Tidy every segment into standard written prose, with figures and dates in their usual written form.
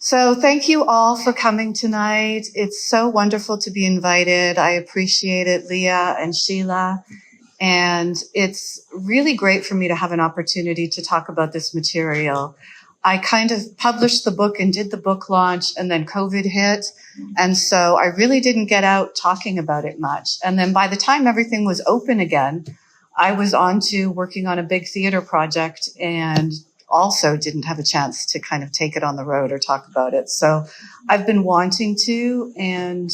So thank you all for coming tonight. It's so wonderful to be invited. I appreciate it, Leah and Sheila. And it's really great for me to have an opportunity to talk about this material. I kind of published the book and did the book launch, and then COVID hit. And so I really didn't get out talking about it much. And then by the time everything was open again, I was on to working on a big theater project and also didn't have a chance to kind of take it on the road or talk about it. So I've been wanting to, and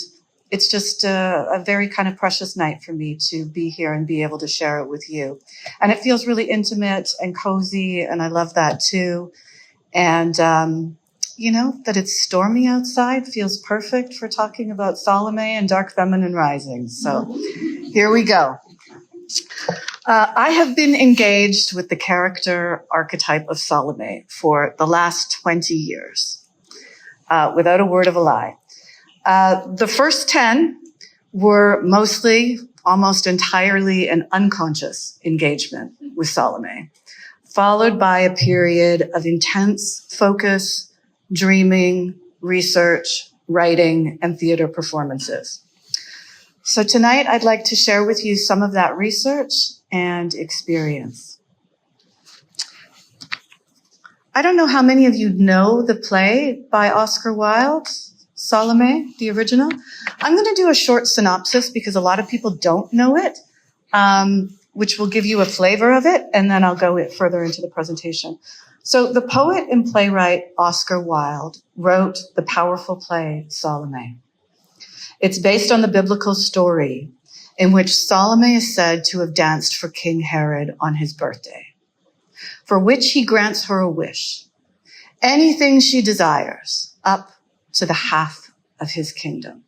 it's just a very kind of precious night for me to be here and be able to share it with you. And it feels really intimate and cozy, and I love that too. And, that it's stormy outside feels perfect for talking about Salome and dark feminine risings. So here we go. I have been engaged with the character archetype of Salome for the last 20 years, without a word of a lie. The first 10 were mostly, almost entirely an unconscious engagement with Salome, followed by a period of intense focus, dreaming, research, writing, and theater performances. So tonight, I'd like to share with you some of that research and experience. I don't know how many of you know the play by Oscar Wilde, Salome, the original. I'm going to do a short synopsis because a lot of people don't know it, which will give you a flavor of it, and then I'll go further into the presentation. So the poet and playwright Oscar Wilde wrote the powerful play Salome. It's based on the biblical story in which Salome is said to have danced for King Herod on his birthday, for which he grants her a wish, anything she desires, up to the half of his kingdom.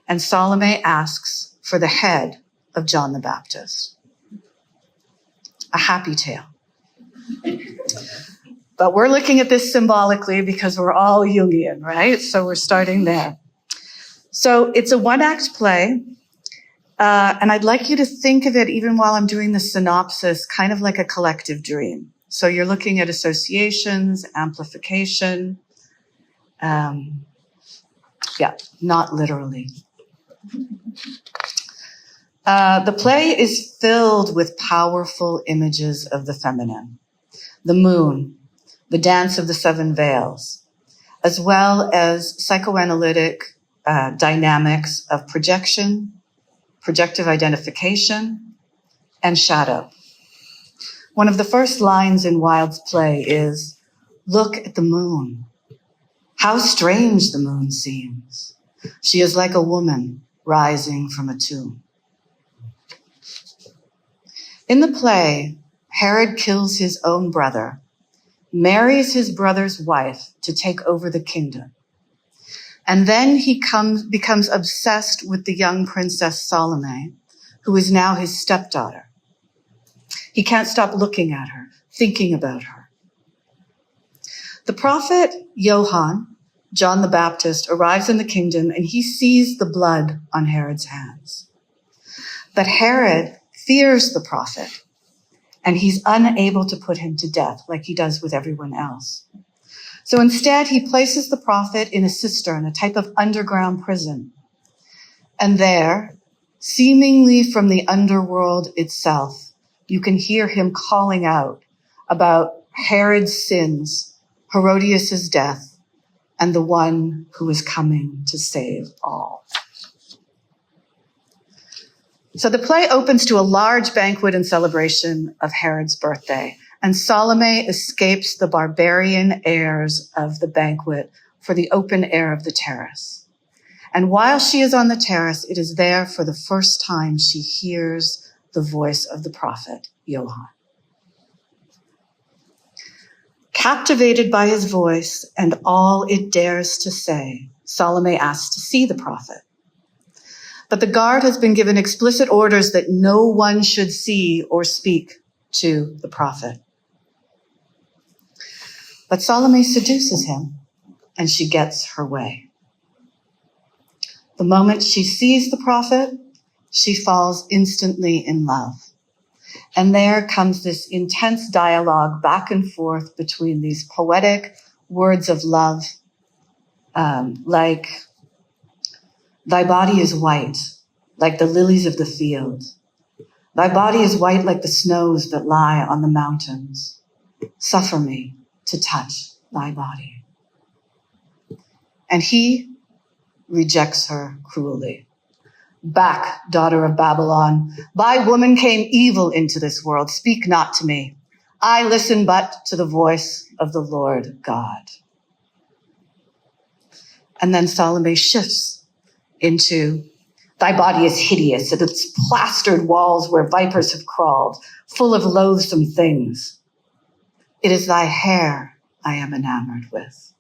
And Salome asks for the head of John the Baptist. A happy tale. But we're looking at this symbolically because we're all Jungian, right? So we're starting there. So it's a one-act play, and I'd like you to think of it, even while I'm doing the synopsis, kind of like a collective dream. So you're looking at associations, amplification. Not literally. The play is filled with powerful images of the feminine, the moon, the dance of the seven veils, as well as psychoanalytic dynamics of projection, projective identification, and shadow. One of the first lines in Wilde's play is, "Look at the moon. How strange the moon seems. She is like a woman rising from a tomb." In the play, Herod kills his own brother, marries his brother's wife to take over the kingdom. And then he becomes obsessed with the young princess Salome, who is now his stepdaughter. He can't stop looking at her, thinking about her. The prophet John the Baptist, arrives in the kingdom and he sees the blood on Herod's hands. But Herod fears the prophet, and he's unable to put him to death like he does with everyone else. So instead, he places the prophet in a cistern, a type of underground prison. And there, seemingly from the underworld itself, you can hear him calling out about Herod's sins, Herodias' death, and the one who is coming to save all. So the play opens to a large banquet and celebration of Herod's birthday, and Salome escapes the barbarian airs of the banquet for the open air of the terrace. And while she is on the terrace, it is there for the first time she hears the voice of the prophet, Johann. Captivated by his voice and all it dares to say, Salome asks to see the prophet. But the guard has been given explicit orders that no one should see or speak to the prophet. But Salome seduces him, and she gets her way. The moment she sees the prophet, she falls instantly in love. And there comes this intense dialogue back and forth between these poetic, words of love, like, thy body is white, like the lilies of the field. Thy body is white like the snows that lie on the mountains. Suffer me to touch thy body. And he rejects her cruelly. Back, daughter of Babylon. By woman came evil into this world. Speak not to me. I listen but to the voice of the Lord God. And then Salome shifts into, thy body is hideous, and its plastered walls where vipers have crawled, full of loathsome things. It is thy hair I am enamored with.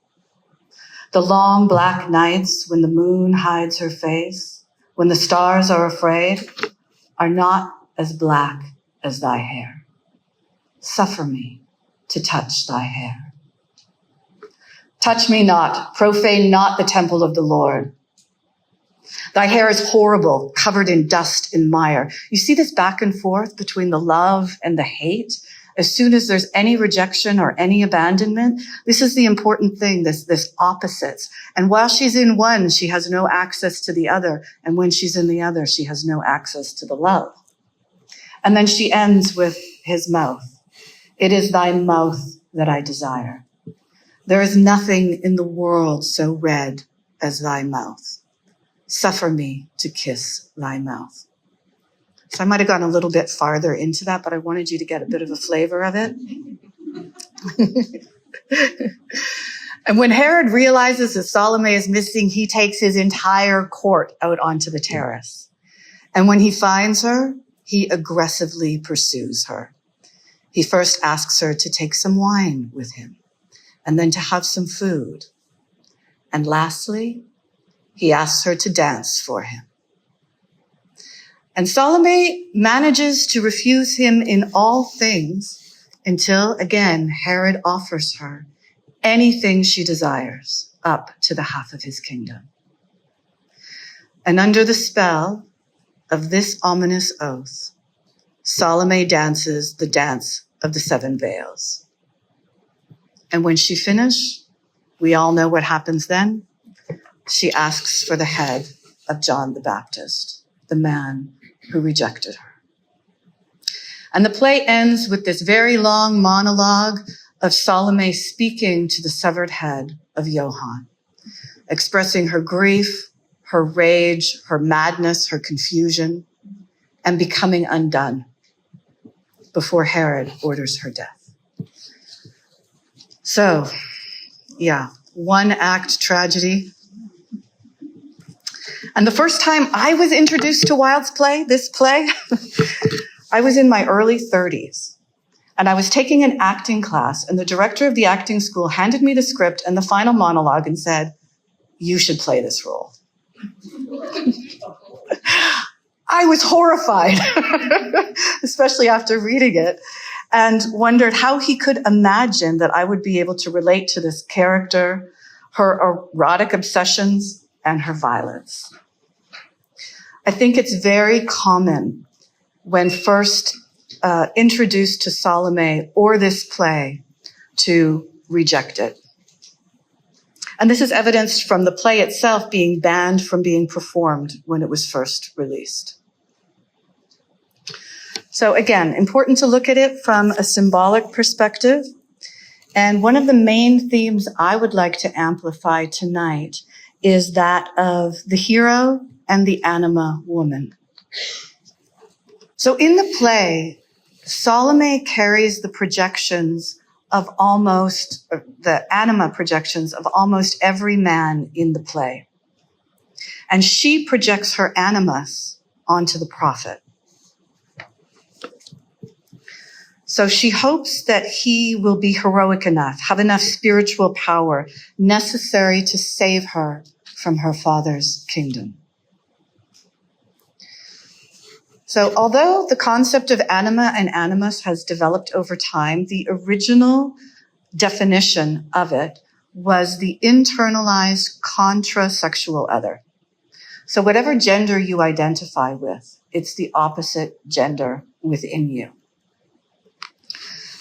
The long black nights when the moon hides her face, when the stars are afraid, are not as black as thy hair. Suffer me to touch thy hair. Touch me not, profane not the temple of the Lord. Thy hair is horrible, covered in dust and mire. You see this back and forth between the love and the hate? As soon as there's any rejection or any abandonment, this is the important thing, this opposites. And while she's in one, she has no access to the other. And when she's in the other, she has no access to the love. And then she ends with his mouth. It is thy mouth that I desire. There is nothing in the world so red as thy mouth. Suffer me to kiss thy mouth. So I might have gone a little bit farther into that, but I wanted you to get a bit of a flavor of it. And when Herod realizes that Salome is missing, he takes his entire court out onto the terrace. And when he finds her, he aggressively pursues her. He first asks her to take some wine with him, and then to have some food. And lastly, he asks her to dance for him. And Salome manages to refuse him in all things until, again, Herod offers her anything she desires up to the half of his kingdom. And under the spell of this ominous oath, Salome dances the dance of the 7 veils. And when she finished, we all know what happens then. She asks for the head of John the Baptist, the man who rejected her. And the play ends with this very long monologue of Salome speaking to the severed head of Johann, expressing her grief, her rage, her madness, her confusion, and becoming undone before Herod orders her death. So, yeah, 1-act tragedy. And the first time I was introduced to Wilde's play, this play, I was in my early 30s. And I was taking an acting class, and the director of the acting school handed me the script and the final monologue and said, you should play this role. I was horrified, especially after reading it, and wondered how he could imagine that I would be able to relate to this character, her erotic obsessions, and her violence. I think it's very common when first introduced to Salome or this play to reject it. And this is evidenced from the play itself being banned from being performed when it was first released. So again, important to look at it from a symbolic perspective. And one of the main themes I would like to amplify tonight is that of the hero and the Anima woman. So in the play, Salome carries the projections of the Anima projections of almost every man in the play. And she projects her animus onto the prophet. So she hopes that he will be heroic enough, have enough spiritual power necessary to save her from her father's kingdom. So although the concept of anima and animus has developed over time, the original definition of it was the internalized contra-sexual other. So whatever gender you identify with, it's the opposite gender within you.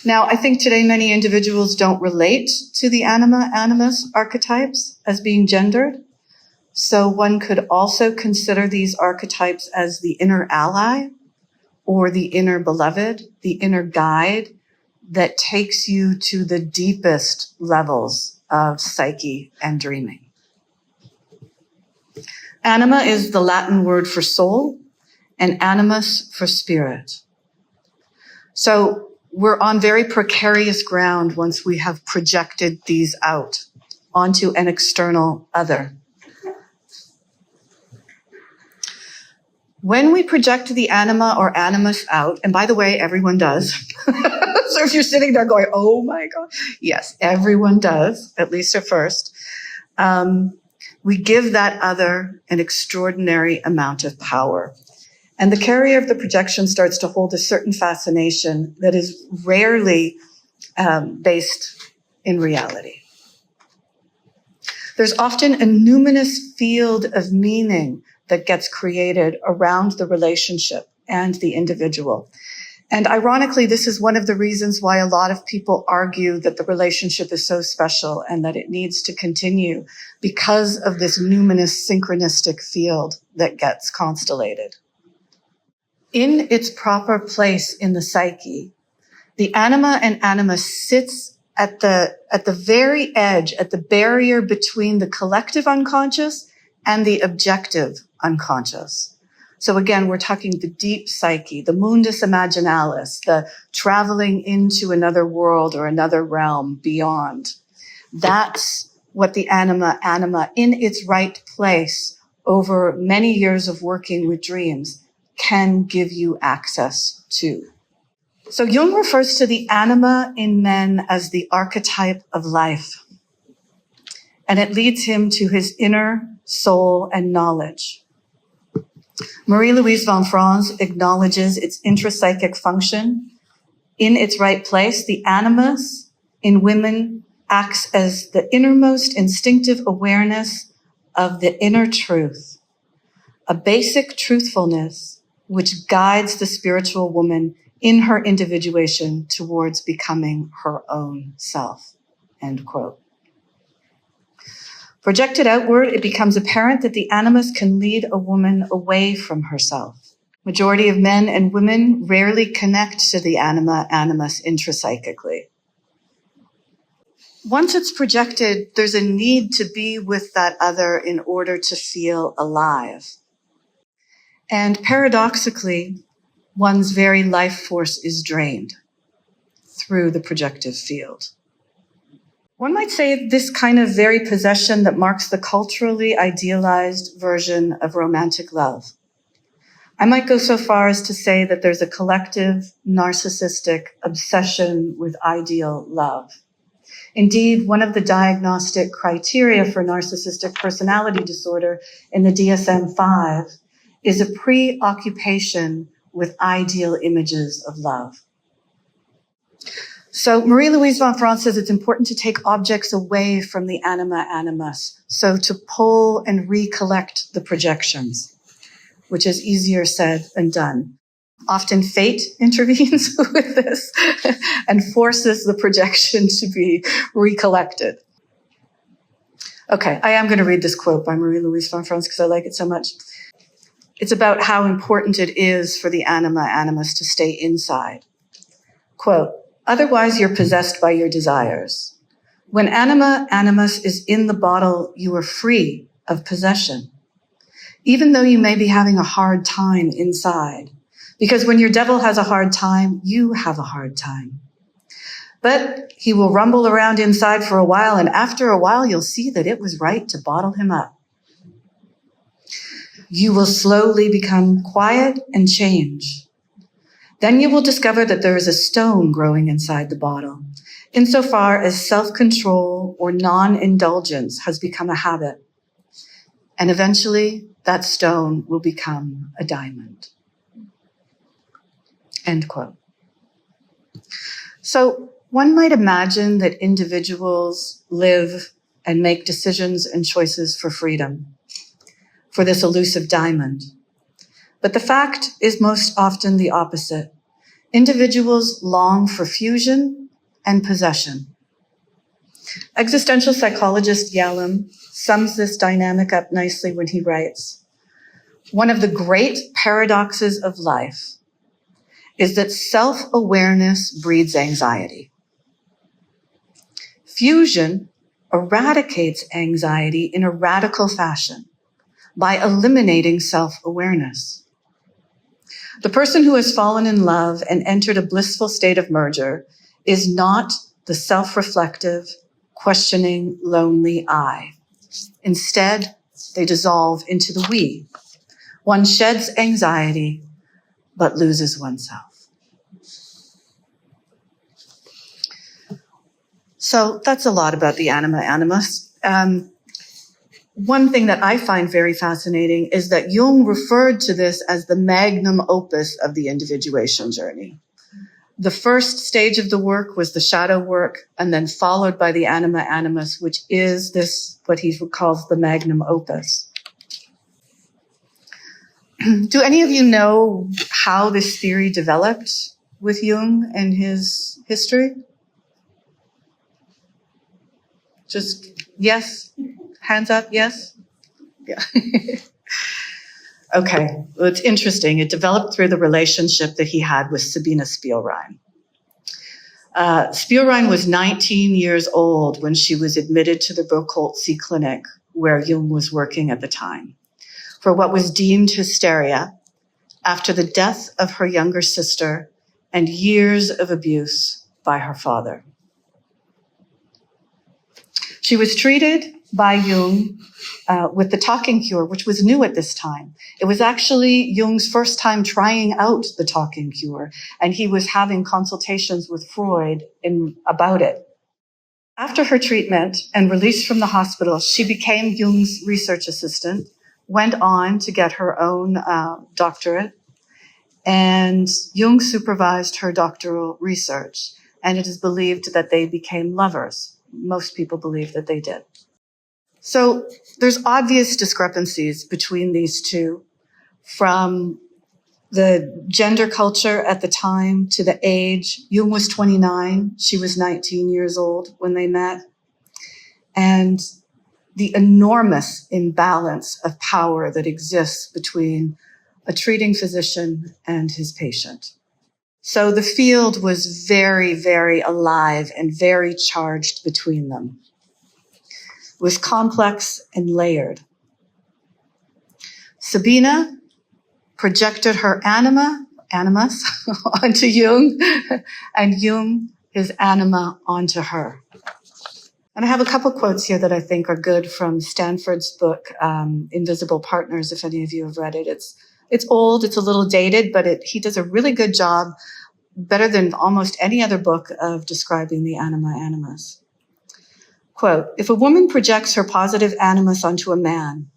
Now, I think today many individuals don't relate to the anima, animus archetypes as being gendered. So one could also consider these archetypes as the inner ally or the inner beloved, the inner guide that takes you to the deepest levels of psyche and dreaming. Anima is the Latin word for soul and animus for spirit. So we're on very precarious ground once we have projected these out onto an external other. When we project the anima or animus out, and by the way, everyone does. So if you're sitting there going, oh my God, yes, everyone does, at least at first. We give that other an extraordinary amount of power. And the carrier of the projection starts to hold a certain fascination that is rarely based in reality. There's often a numinous field of meaning that gets created around the relationship and the individual. And ironically, this is one of the reasons why a lot of people argue that the relationship is so special and that it needs to continue because of this numinous synchronistic field that gets constellated. In its proper place in the psyche, the anima and animus sits at the very edge, at the barrier between the collective unconscious and the objective unconscious. So again, we're talking the deep psyche, the mundus imaginalis, the traveling into another world or another realm beyond. That's what the anima in its right place over many years of working with dreams can give you access to. So Jung refers to the anima in men as the archetype of life. And it leads him to his inner soul and knowledge. Marie-Louise von Franz acknowledges its intrapsychic function. In its right place, the animus in women acts as the innermost instinctive awareness of the inner truth, a basic truthfulness which guides the spiritual woman in her individuation towards becoming her own self, end quote. Projected outward, it becomes apparent that the animus can lead a woman away from herself. Majority of men and women rarely connect to the animus intrapsychically. Once it's projected, there's a need to be with that other in order to feel alive. And paradoxically, one's very life force is drained through the projective field. One might say this kind of very possession that marks the culturally idealized version of romantic love. I might go so far as to say that there's a collective narcissistic obsession with ideal love. Indeed, one of the diagnostic criteria for narcissistic personality disorder in the DSM-5 is a preoccupation with ideal images of love. So Marie-Louise von Franz says it's important to take objects away from the anima animus, so to pull and recollect the projections, which is easier said than done. Often fate intervenes with this and forces the projection to be recollected. Okay, I am going to read this quote by Marie-Louise von Franz because I like it so much. It's about how important it is for the anima animus to stay inside. Quote, "Otherwise you're possessed by your desires. When anima animus is in the bottle, you are free of possession, even though you may be having a hard time inside. Because when your devil has a hard time, you have a hard time. But he will rumble around inside for a while, and after a while, you'll see that it was right to bottle him up. You will slowly become quiet and change. Then you will discover that there is a stone growing inside the bottle, insofar as self-control or non-indulgence has become a habit. And eventually, that stone will become a diamond." End quote. So one might imagine that individuals live and make decisions and choices for freedom, for this elusive diamond. But the fact is most often the opposite. Individuals long for fusion and possession. Existential psychologist Yalom sums this dynamic up nicely when he writes, "One of the great paradoxes of life is that self-awareness breeds anxiety. Fusion eradicates anxiety in a radical fashion by eliminating self-awareness. The person who has fallen in love and entered a blissful state of merger is not the self-reflective, questioning, lonely I. Instead, they dissolve into the we. One sheds anxiety, but loses oneself." So that's a lot about the anima animus. One thing that I find very fascinating is that Jung referred to this as the magnum opus of the individuation journey. The first stage of the work was the shadow work, and then followed by the anima animus, which is this, what he calls the magnum opus. Do any of you know how this theory developed with Jung and his history? Just yes? Hands up, yes? Yeah. Okay, well, it's interesting. It developed through the relationship that he had with Sabina Spielrein. Spielrein was 19 years old when she was admitted to the Brokoltzi clinic where Jung was working at the time for what was deemed hysteria after the death of her younger sister and years of abuse by her father. She was treated by Jung with the talking cure, which was new at this time. It was actually Jung's first time trying out the talking cure, and he was having consultations with Freud about it. After her treatment and released from the hospital, she became Jung's research assistant, went on to get her own doctorate, and Jung supervised her doctoral research, and it is believed that they became lovers. Most people believe that they did. So there's obvious discrepancies between these two, from the gender culture at the time to the age. Jung was 29, she was 19 years old when they met, and the enormous imbalance of power that exists between a treating physician and his patient. So the field was very, very alive and very charged between them. It was complex and layered. Sabina projected her animus onto Jung, and Jung his anima onto her. And I have a couple quotes here that I think are good from Stanford's book, Invisible Partners, if any of you have read it. It's old, it's a little dated, but he does a really good job, better than almost any other book, of describing the anima animus. Quote, "If a woman projects her positive animus onto a man,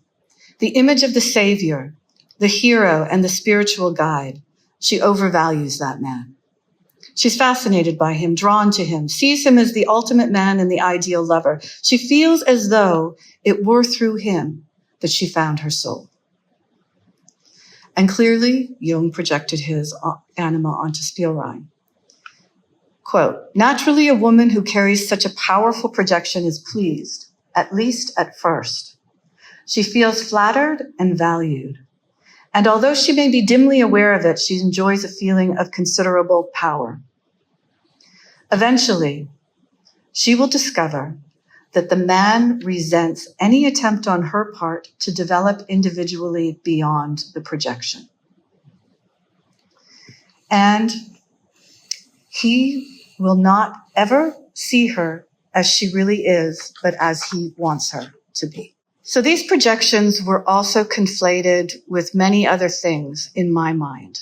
the image of the savior, the hero, and the spiritual guide, she overvalues that man. She's fascinated by him, drawn to him, sees him as the ultimate man and the ideal lover. She feels as though it were through him that she found her soul." And clearly, Jung projected his anima onto Spielrein. Quote, "Naturally, a woman who carries such a powerful projection is pleased, at least at first. She feels flattered and valued. And although she may be dimly aware of it, she enjoys a feeling of considerable power. Eventually, she will discover that the man resents any attempt on her part to develop individually beyond the projection. And he will not ever see her as she really is, but as he wants her to be." So these projections were also conflated with many other things in my mind.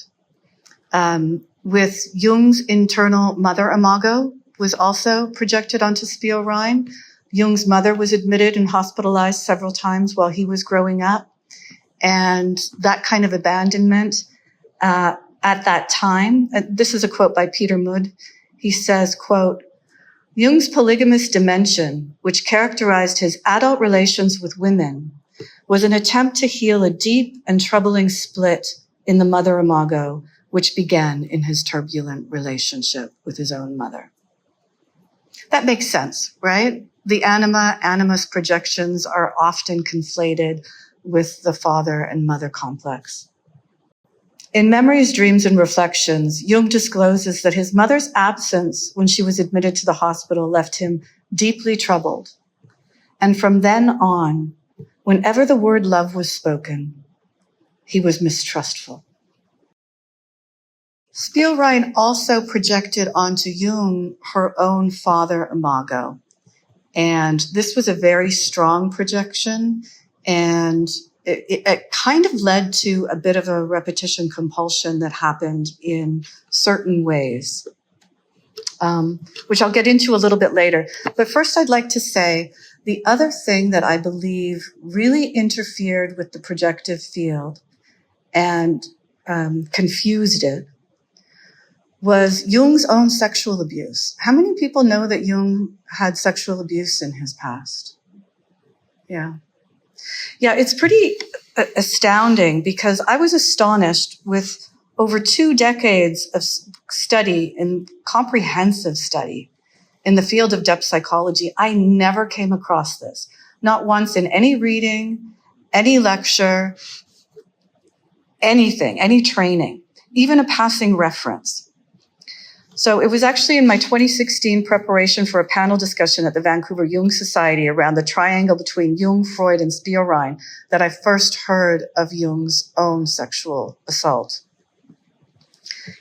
With Jung's internal mother imago was also projected onto Spielrein. Jung's mother was admitted and hospitalized several times while he was growing up. And that kind of abandonment at that time, this is a quote by Peter Mundi. He says, quote, "Jung's polygamous dimension, which characterized his adult relations with women, was an attempt to heal a deep and troubling split in the mother imago which began in his turbulent relationship with his own mother. That makes sense, right? The animus projections are often conflated with the father and mother complex. In Memories, Dreams, and Reflections, Jung discloses that his mother's absence when she was admitted to the hospital left him deeply troubled. And from then on, whenever the word love was spoken, he was mistrustful. Spielrein also projected onto Jung her own father imago. And this was a very strong projection, and it kind of led to a bit of a repetition compulsion that happened in certain ways, which I'll get into a little bit later. But first, I'd like to say the other thing that I believe really interfered with the projective field and confused it was Jung's own sexual abuse. How many people know that Jung had sexual abuse in his past? Yeah, it's pretty astounding because I was astonished with over 2 decades of study and comprehensive study in the field of depth psychology. I never came across this, not once in any reading, any lecture, anything, any training, even a passing reference. So it was actually in my 2016 preparation for a panel discussion at the Vancouver Jung Society around the triangle between Jung, Freud, and Spielrein that I first heard of Jung's own sexual assault.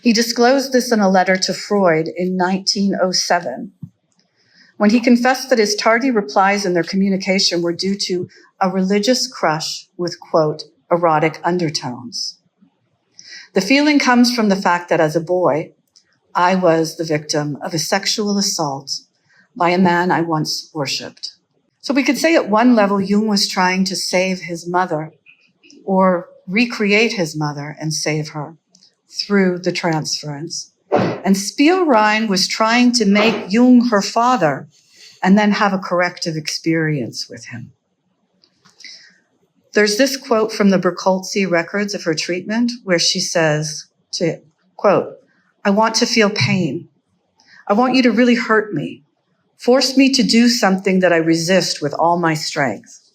He disclosed this in a letter to Freud in 1907, when he confessed that his tardy replies in their communication were due to a religious crush with, quote, erotic undertones. The feeling comes from the fact that as a boy, I was the victim of a sexual assault by a man I once worshipped. So we could say at one level, Jung was trying to save his mother or recreate his mother and save her through the transference. And Spielrein was trying to make Jung her father and then have a corrective experience with him. There's this quote from the Berkoltzi records of her treatment where she says to, quote, I want to feel pain. I want you to really hurt me. Force me to do something that I resist with all my strength.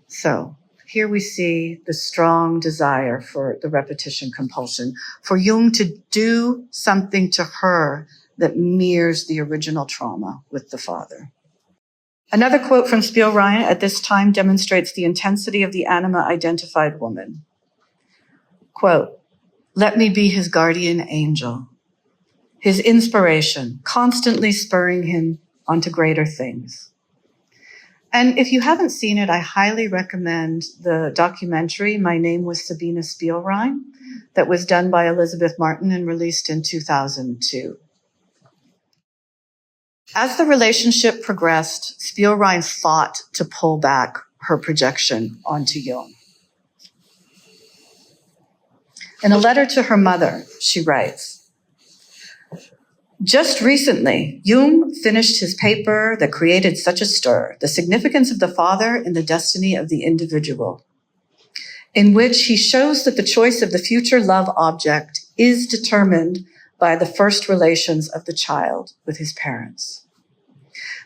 So here we see the strong desire for the repetition compulsion, for Jung to do something to her that mirrors the original trauma with the father. Another quote from Spielrein at this time demonstrates the intensity of the anima-identified woman. Quote, let me be his guardian angel, his inspiration, constantly spurring him onto greater things. And if you haven't seen it, I highly recommend the documentary, My Name Was Sabina Spielrein, that was done by Elizabeth Martin and released in 2002. As the relationship progressed, Spielrein fought to pull back her projection onto Jung. In a letter to her mother, she writes, just recently, Jung finished his paper that created such a stir, The Significance of the Father in the Destiny of the Individual, in which he shows that the choice of the future love object is determined by the first relations of the child with his parents.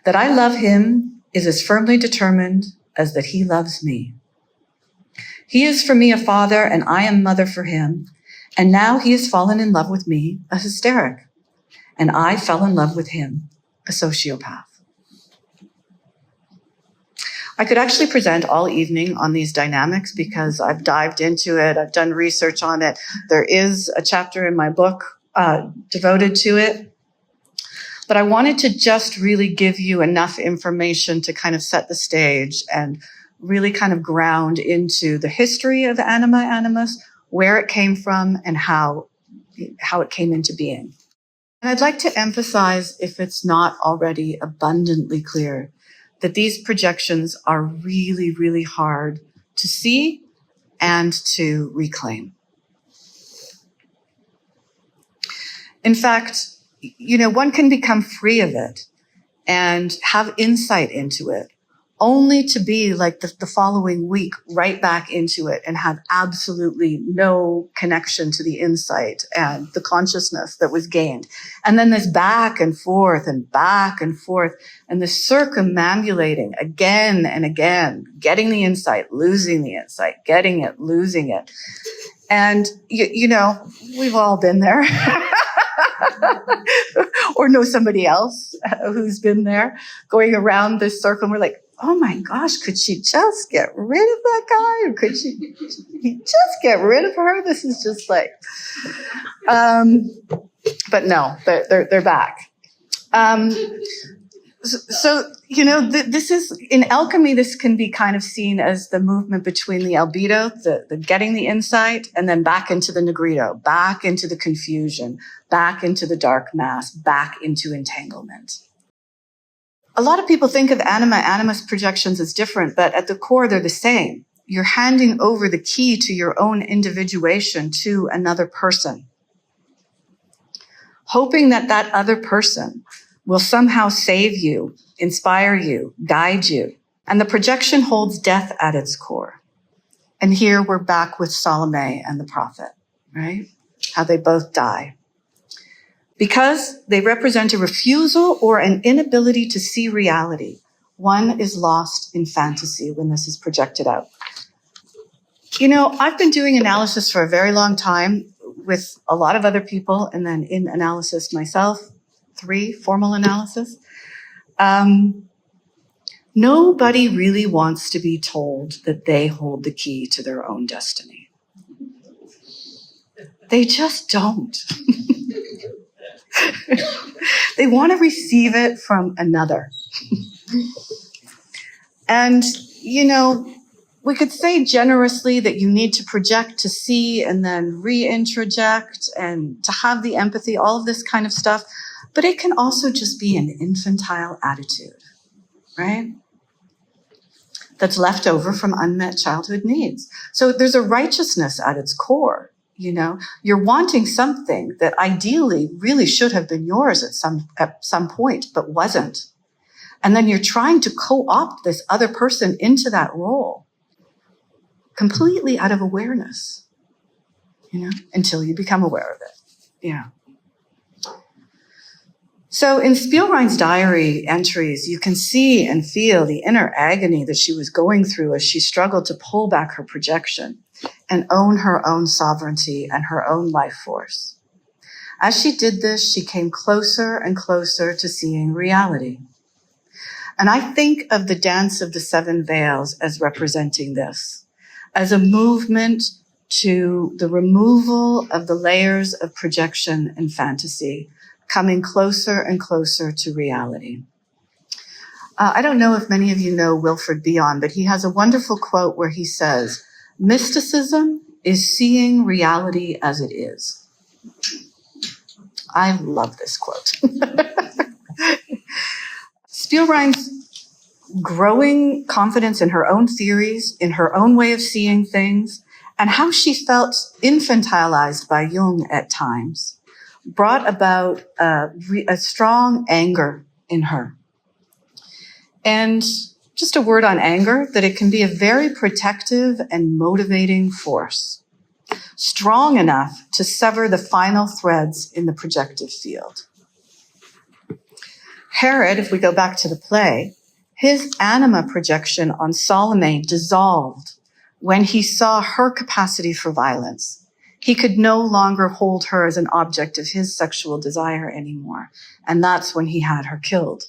That I love him is as firmly determined as that he loves me. He is for me a father, and I am mother for him. And now he has fallen in love with me, a hysteric. And I fell in love with him, a sociopath. I could actually present all evening on these dynamics because I've dived into it. I've done research on it. There is a chapter in my book devoted to it. But I wanted to just really give you enough information to kind of set the stage and really kind of ground into the history of animus, where it came from, and how it came into being. And I'd like to emphasize, if it's not already abundantly clear, that these projections are really, really hard to see and to reclaim. In fact, one can become free of it and have insight into it only to be like the following week right back into it and have absolutely no connection to the insight and the consciousness that was gained. And then this back and forth and this circumambulating again and again, getting the insight, losing the insight, getting it, losing it. And, you know, we've all been there. Or know somebody else who's been there, going around this circle, and we're like, oh my gosh, could she just get rid of that guy? Or could she just get rid of her? This is just like, but no, they're back. So, you know, this is, in alchemy, this can be kind of seen as the movement between the albedo, the getting the insight, and then back into the negrito, back into the confusion, back into the dark mass, back into entanglement. A lot of people think of anima, animus projections as different, but at the core, they're the same. You're handing over the key to your own individuation to another person, hoping that that other person will somehow save you, inspire you, guide you. And the projection holds death at its core. And here we're back with Salome and the prophet, right? How they both die. Because they represent a refusal or an inability to see reality. One is lost in fantasy when this is projected out. You know, I've been doing analysis for a very long time with a lot of other people, and then in analysis myself, 3 formal analysis. Nobody really wants to be told that they hold the key to their own destiny. They just don't. They want to receive it from another. And, you know, we could say generously that you need to project to see and then re-introject and to have the empathy, all of this kind of stuff. But it can also just be an infantile attitude, right? That's left over from unmet childhood needs. So there's a righteousness at its core, you know? You're wanting something that ideally really should have been yours at some point, but wasn't. And then you're trying to co-opt this other person into that role, completely out of awareness, you know, until you become aware of it. Yeah. So in Spielrein's diary entries, you can see and feel the inner agony that she was going through as she struggled to pull back her projection and own her own sovereignty and her own life force. As she did this, she came closer and closer to seeing reality. And I think of the dance of the 7 veils as representing this, as a movement to the removal of the layers of projection and fantasy, coming closer and closer to reality. I don't know if many of you know Wilfred Bion, but he has a wonderful quote where he says, "Mysticism is seeing reality as it is." I love this quote. Spielrein's growing confidence in her own theories, in her own way of seeing things, and how she felt infantilized by Jung at times, brought about a strong anger in her. And just a word on anger, that it can be a very protective and motivating force, strong enough to sever the final threads in the projective field. Herod, if we go back to the play, his anima projection on Salome dissolved when he saw her capacity for violence. He could no longer hold her as an object of his sexual desire anymore. And that's when he had her killed.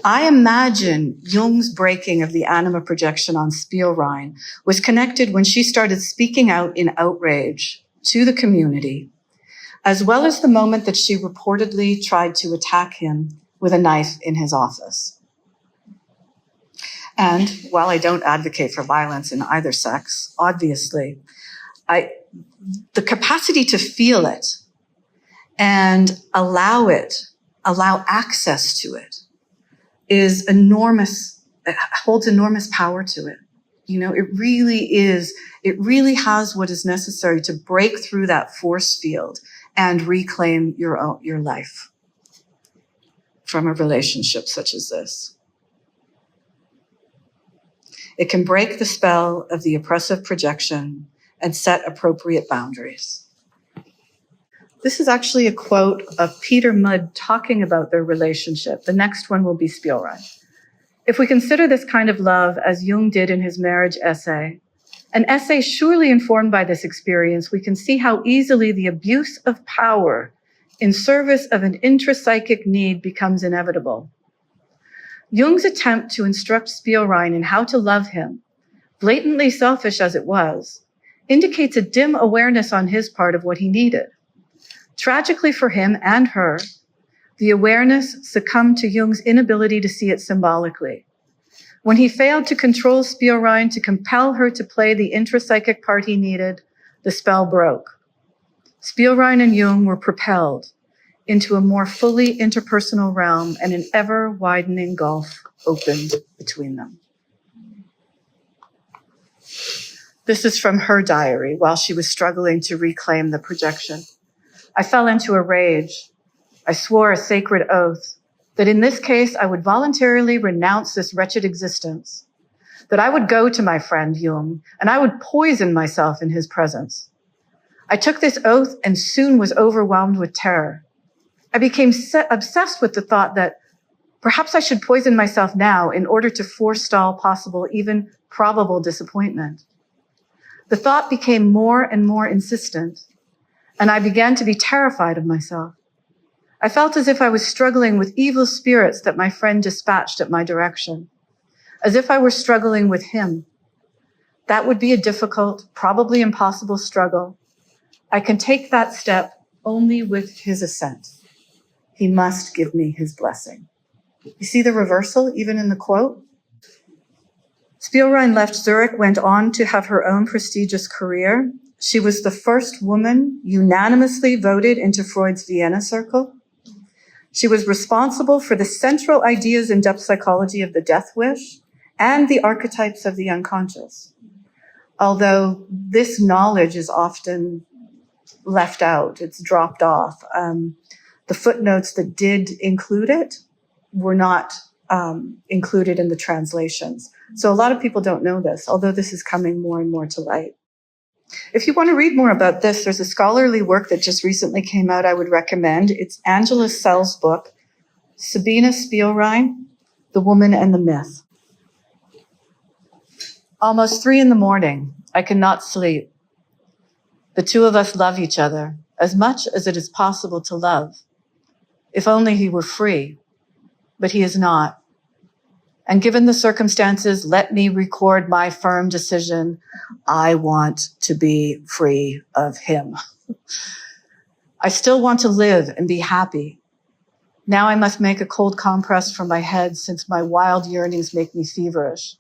I imagine Jung's breaking of the anima projection on Spielrein was connected when she started speaking out in outrage to the community, as well as the moment that she reportedly tried to attack him with a knife in his office. And while I don't advocate for violence in either sex, obviously, the capacity to feel it and allow access to it is enormous. It holds enormous power to it. You know, it really has what is necessary to break through that force field and reclaim your life from a relationship such as this. It can break the spell of the oppressive projection and set appropriate boundaries. This is actually a quote of Peter Mudd talking about their relationship. The next one will be Spielrein. If we consider this kind of love as Jung did in his marriage essay, an essay surely informed by this experience, we can see how easily the abuse of power in service of an intrapsychic need becomes inevitable. Jung's attempt to instruct Spielrein in how to love him, blatantly selfish as it was, indicates a dim awareness on his part of what he needed. Tragically for him and her, the awareness succumbed to Jung's inability to see it symbolically. When he failed to control Spielrein to compel her to play the intrapsychic part he needed, the spell broke. Spielrein and Jung were propelled into a more fully interpersonal realm, and an ever-widening gulf opened between them. This is from her diary while she was struggling to reclaim the projection. I fell into a rage. I swore a sacred oath that in this case I would voluntarily renounce this wretched existence, that I would go to my friend Jung and I would poison myself in his presence. I took this oath and soon was overwhelmed with terror. I became obsessed with the thought that perhaps I should poison myself now in order to forestall possible, even probable disappointment. The thought became more and more insistent, and I began to be terrified of myself. I felt as if I was struggling with evil spirits that my friend dispatched at my direction, as if I were struggling with him. That would be a difficult, probably impossible struggle. I can take that step only with his assent. He must give me his blessing. You see the reversal even in the quote? Spielrein left Zurich, went on to have her own prestigious career. She was the first woman unanimously voted into Freud's Vienna Circle. She was responsible for the central ideas in depth psychology of the death wish and the archetypes of the unconscious. Although this knowledge is often left out, it's dropped off. The footnotes that did include it were not included in the translations. So a lot of people don't know this, although this is coming more and more to light. If you want to read more about this, there's a scholarly work that just recently came out I would recommend. It's Angela Sell's book, Sabina Spielrein, The Woman and the Myth. Almost 3 a.m, I cannot sleep. The two of us love each other as much as it is possible to love. If only he were free, but he is not. And given the circumstances, let me record my firm decision. I want to be free of him. I still want to live and be happy. Now I must make a cold compress for my head since my wild yearnings make me feverish.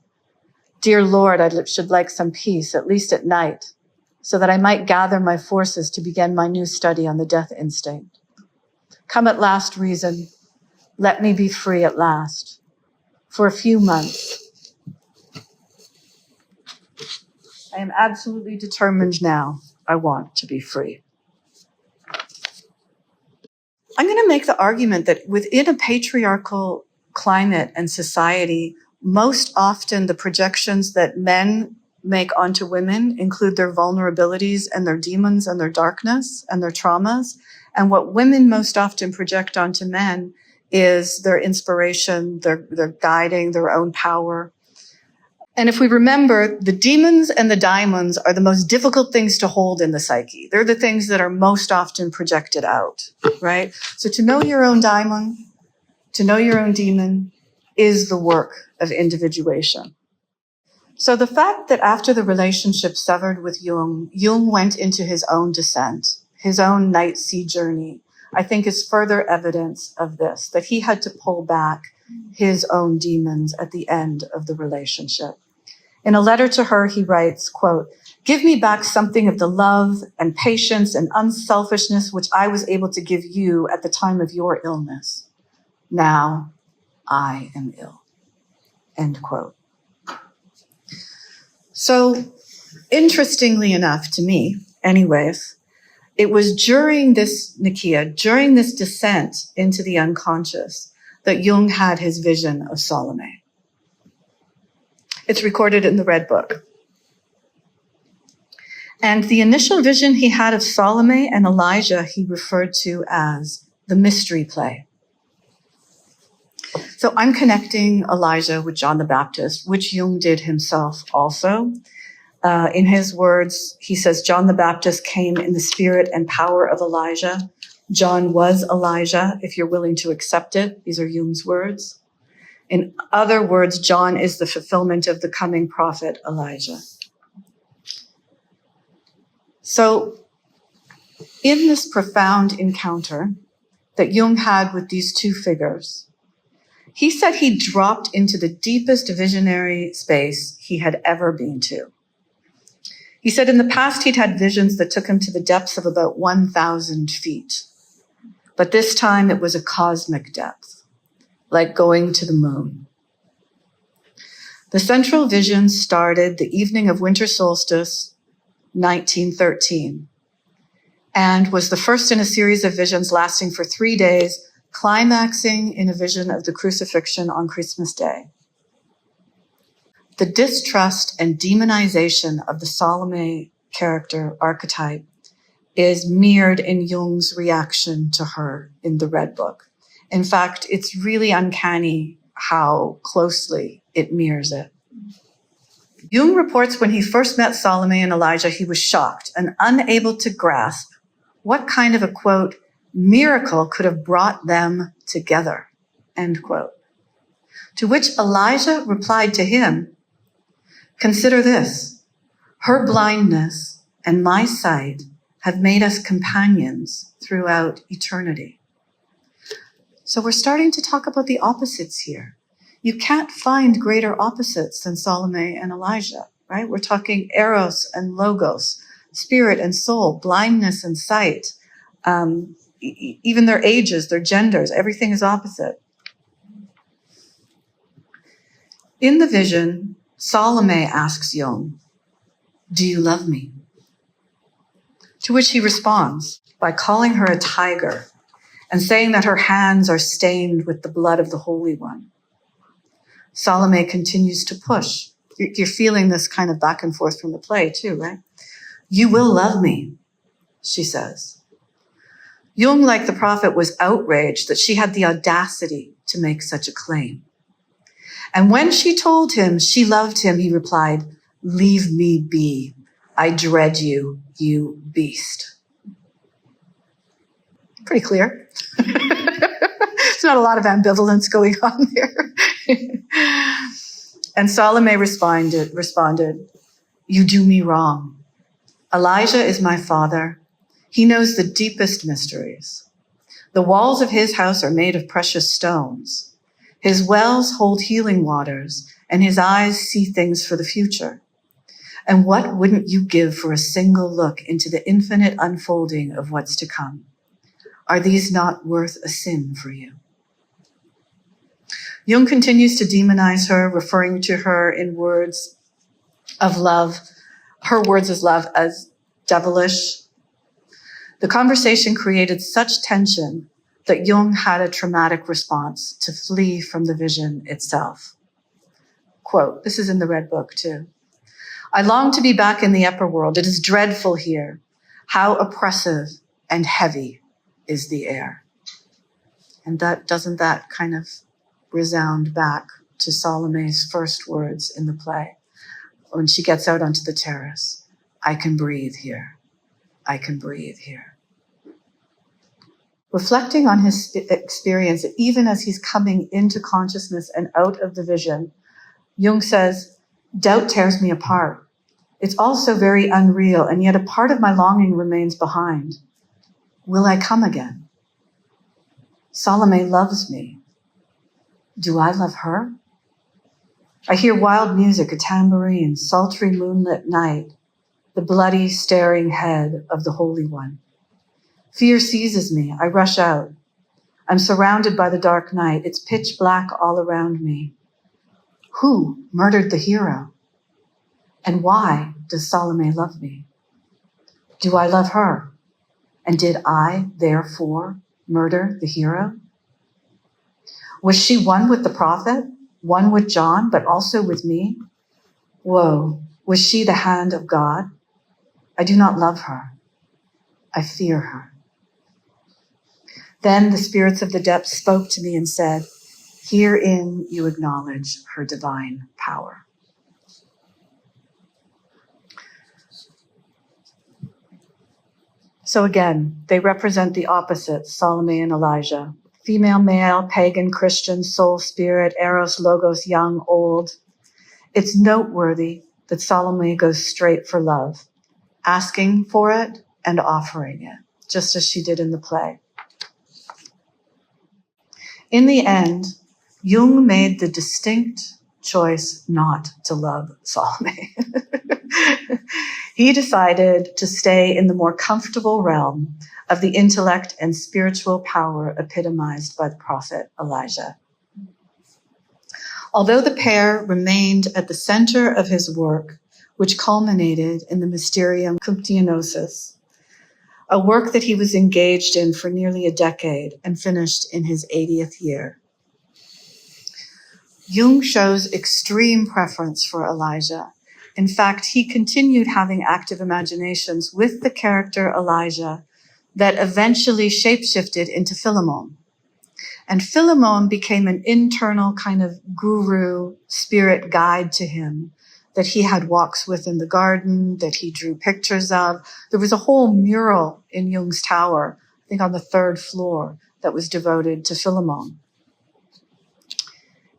Dear Lord, I should like some peace, at least at night, so that I might gather my forces to begin my new study on the death instinct. Come at last, reason. Let me be free at last. For a few months. I am absolutely determined now. I want to be free. I'm going to make the argument that within a patriarchal climate and society, most often the projections that men make onto women include their vulnerabilities and their demons and their darkness and their traumas. And what women most often project onto men is their inspiration, their guiding, their own power. And if we remember, the demons and the daimons are the most difficult things to hold in the psyche. They're the things that are most often projected out, right? So to know your own daimon, to know your own demon, is the work of individuation. So the fact that after the relationship severed with Jung, Jung went into his own descent, his own night sea journey, I think is further evidence of this, that he had to pull back his own demons at the end of the relationship. In a letter to her, he writes, quote, "Give me back something of the love and patience and unselfishness which I was able to give you at the time of your illness. Now I am ill." End quote. So, interestingly enough to me, anyways, it was during this Nikia, during this descent into the unconscious, that Jung had his vision of Salome. It's recorded in the Red Book. And the initial vision he had of Salome and Elijah, he referred to as the mystery play. So I'm connecting Elijah with John the Baptist, which Jung did himself also. In his words, he says, John the Baptist came in the spirit and power of Elijah. John was Elijah, if you're willing to accept it. These are Jung's words. In other words, John is the fulfillment of the coming prophet Elijah. So in this profound encounter that Jung had with these two figures, he said he dropped into the deepest visionary space he had ever been to. He said in the past he'd had visions that took him to the depths of about 1,000 feet. But this time it was a cosmic depth, like going to the moon. The central vision started the evening of winter solstice, 1913, and was the first in a series of visions lasting for 3 days, climaxing in a vision of the crucifixion on Christmas Day. The distrust and demonization of the Salome character archetype is mirrored in Jung's reaction to her in the Red Book. In fact, it's really uncanny how closely it mirrors it. Jung reports when he first met Salome and Elijah, he was shocked and unable to grasp what kind of a, quote, miracle could have brought them together, end quote. To which Elijah replied to him, consider this, her blindness and my sight have made us companions throughout eternity. So we're starting to talk about the opposites here. You can't find greater opposites than Salome and Elijah, right? We're talking eros and logos, spirit and soul, blindness and sight, even their ages, their genders, everything is opposite. In the vision, Salome asks Jung, do you love me? To which he responds by calling her a tiger and saying that her hands are stained with the blood of the Holy One. Salome continues to push. You're feeling this kind of back and forth from the play too, right? You will love me, she says. Jung, like the prophet, was outraged that she had the audacity to make such a claim. And when she told him she loved him, he replied, leave me be. I dread you, you beast. Pretty clear. There's not a lot of ambivalence going on there. And Salome responded, you do me wrong. Elijah is my father. He knows the deepest mysteries. The walls of his house are made of precious stones. His wells hold healing waters, and his eyes see things for the future. And what wouldn't you give for a single look into the infinite unfolding of what's to come? Are these not worth a sin for you? Jung continues to demonize her, referring to her in words of love, her words as love, as devilish. The conversation created such tension that Jung had a traumatic response to flee from the vision itself. Quote, this is in the Red Book too. I long to be back in the upper world. It is dreadful here. How oppressive and heavy is the air. And doesn't that kind of resound back to Salome's first words in the play when she gets out onto the terrace? I can breathe here. I can breathe here. Reflecting on his experience, even as he's coming into consciousness and out of the vision, Jung says, doubt tears me apart. It's also very unreal, and yet a part of my longing remains behind. Will I come again? Salome loves me. Do I love her? I hear wild music, a tambourine, sultry moonlit night, the bloody staring head of the Holy One. Fear seizes me. I rush out. I'm surrounded by the dark night. It's pitch black all around me. Who murdered the hero? And why does Salome love me? Do I love her? And did I, therefore, murder the hero? Was she one with the prophet, one with John, but also with me? Woe, was she the hand of God? I do not love her. I fear her. Then the spirits of the depths spoke to me and said, herein you acknowledge her divine power. So again, they represent the opposites, Salome and Elijah. Female, male, pagan, Christian, soul, spirit, eros, logos, young, old. It's noteworthy that Salome goes straight for love, asking for it and offering it, just as she did in the play. In the end, Jung made the distinct choice not to love Salome. He decided to stay in the more comfortable realm of the intellect and spiritual power epitomized by the prophet Elijah. Although the pair remained at the center of his work, which culminated in the Mysterium cum Dionysus, a work that he was engaged in for nearly a decade and finished in his 80th year. Jung shows extreme preference for Elijah. In fact, he continued having active imaginations with the character Elijah that eventually shapeshifted into Philemon. And Philemon became an internal kind of guru spirit guide to him that he had walks with in the garden, that he drew pictures of. There was a whole mural in Jung's tower, I think on the 3rd floor, that was devoted to Philemon.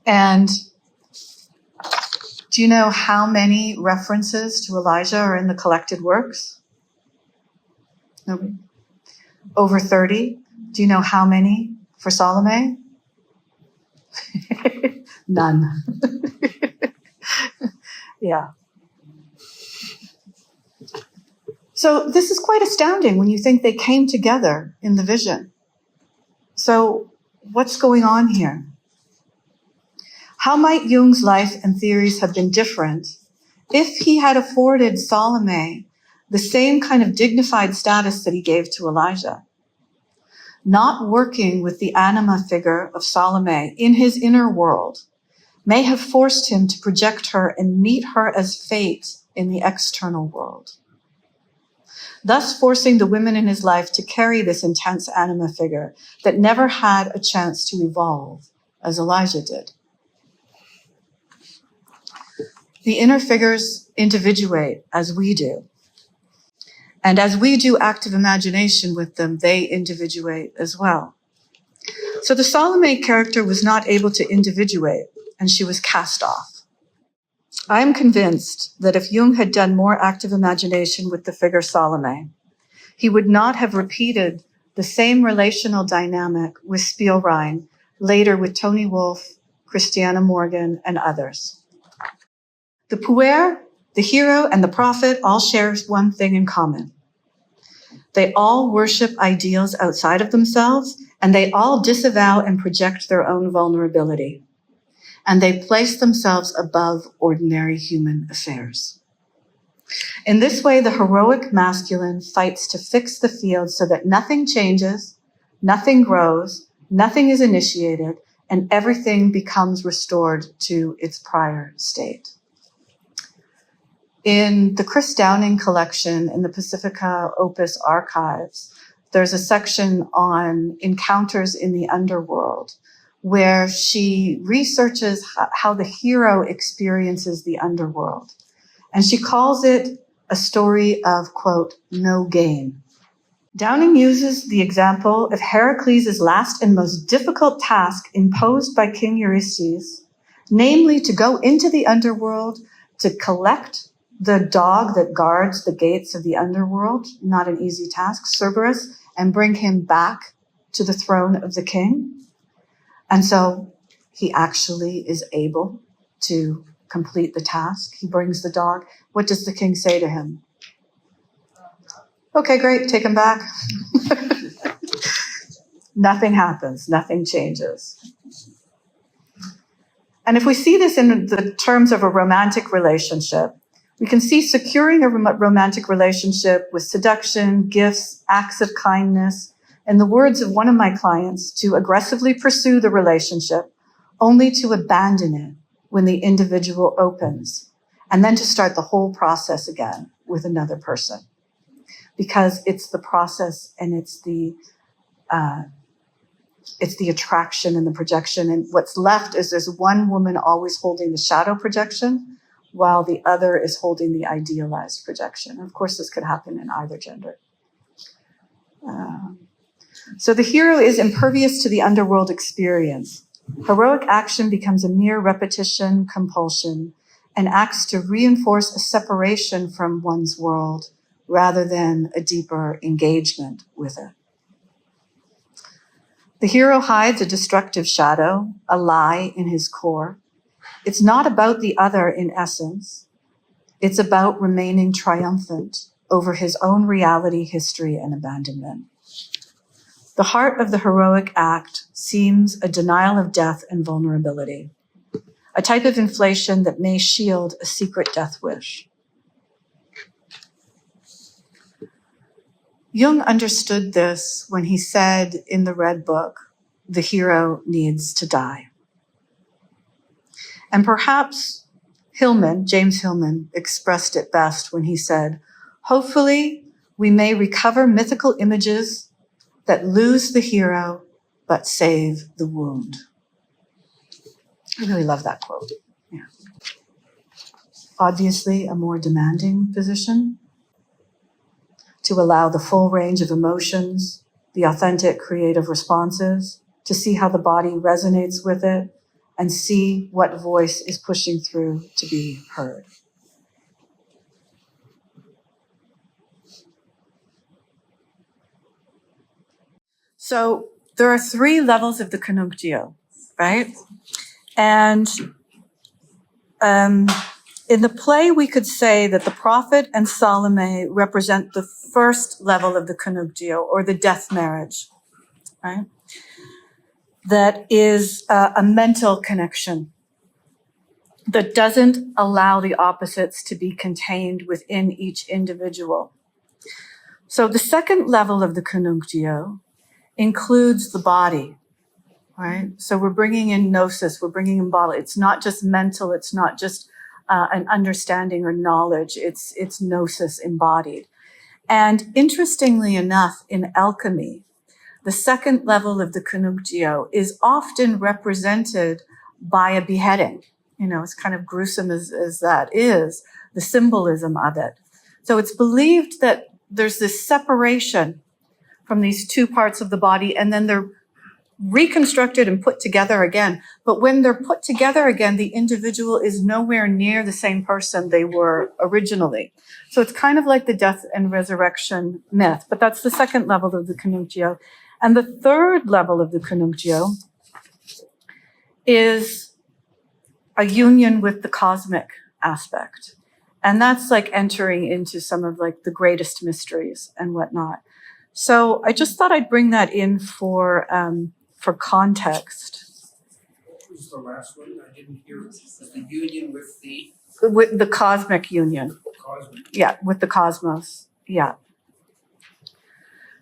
And do you know how many references to Elijah are in the collected works? Nobody? Over 30. Do you know how many for Salome? None. Yeah. So this is quite astounding when you think they came together in the vision. So what's going on here? How might Jung's life and theories have been different if he had afforded Salome the same kind of dignified status that he gave to Elijah? Not working with the Anima figure of Salome in his inner world may have forced him to project her and meet her as fate in the external world, thus forcing the women in his life to carry this intense Anima figure that never had a chance to evolve as Elijah did. The inner figures individuate as we do. And as we do active imagination with them, they individuate as well. So the Salome character was not able to individuate, and she was cast off. I am convinced that if Jung had done more active imagination with the figure Salome, he would not have repeated the same relational dynamic with Spielrein, later with Tony Wolff, Christiana Morgan, and others. The puer, the hero, and the prophet all share one thing in common. They all worship ideals outside of themselves, and they all disavow and project their own vulnerability. And they place themselves above ordinary human affairs. In this way, the heroic masculine fights to fix the field so that nothing changes, nothing grows, nothing is initiated, and everything becomes restored to its prior state. In the Chris Downing collection in the Pacifica Opus archives, there's a section on encounters in the underworld where she researches how the hero experiences the underworld. And she calls it a story of, quote, no gain. Downing uses the example of Heracles' last and most difficult task imposed by King Eurystheus, namely to go into the underworld to collect the dog that guards the gates of the underworld, not an easy task, Cerberus, and bring him back to the throne of the king. And so he actually is able to complete the task. He brings the dog. What does the king say to him? Okay, great, take him back. Nothing happens, nothing changes. And if we see this in the terms of a romantic relationship, we can see securing a romantic relationship with seduction, gifts, acts of kindness, and the words of one of my clients, to aggressively pursue the relationship, only to abandon it when the individual opens, and then to start the whole process again with another person, because it's the process and it's the attraction and the projection. And what's left is there's one woman always holding the shadow projection while the other is holding the idealized projection. And of course, this could happen in either gender. So the hero is impervious to the underworld experience. Heroic action becomes a mere repetition, compulsion, and acts to reinforce a separation from one's world rather than a deeper engagement with it. The hero hides a destructive shadow, a lie in his core. It's not about the other in essence. It's about remaining triumphant over his own reality, history, and abandonment. The heart of the heroic act seems a denial of death and vulnerability, a type of inflation that may shield a secret death wish. Jung understood this when he said in the Red Book, the hero needs to die. And perhaps James Hillman, expressed it best when he said, hopefully we may recover mythical images that lose the hero but save the wound. I really love that quote. Yeah. Obviously, a more demanding position to allow the full range of emotions, the authentic creative responses, to see how the body resonates with it, and see what voice is pushing through to be heard. So there are 3 levels of the conjunctio, right? And in the play, we could say that the prophet and Salome represent the first level of the conjunctio, or the death marriage, right? That is a mental connection that doesn't allow the opposites to be contained within each individual. So the second level of the conjunctio includes the body, right? So we're bringing in gnosis, we're bringing in body. It's not just mental, it's not just an understanding or knowledge, it's gnosis embodied. And interestingly enough, in alchemy, the second level of the conjunctio is often represented by a beheading. You know, it's kind of gruesome as that is, the symbolism of it. So it's believed that there's this separation from these 2 parts of the body, and then they're reconstructed and put together again. But when they're put together again, the individual is nowhere near the same person they were originally. So it's kind of like the death and resurrection myth, but that's the second level of the conjunctio. And the third level of the conjunctio is a union with the cosmic aspect. And that's like entering into some of like the greatest mysteries and whatnot. So I just thought I'd bring that in for context. What was the last one? I didn't hear. The union with the cosmic union. Cosmic. Yeah, with the cosmos. Yeah.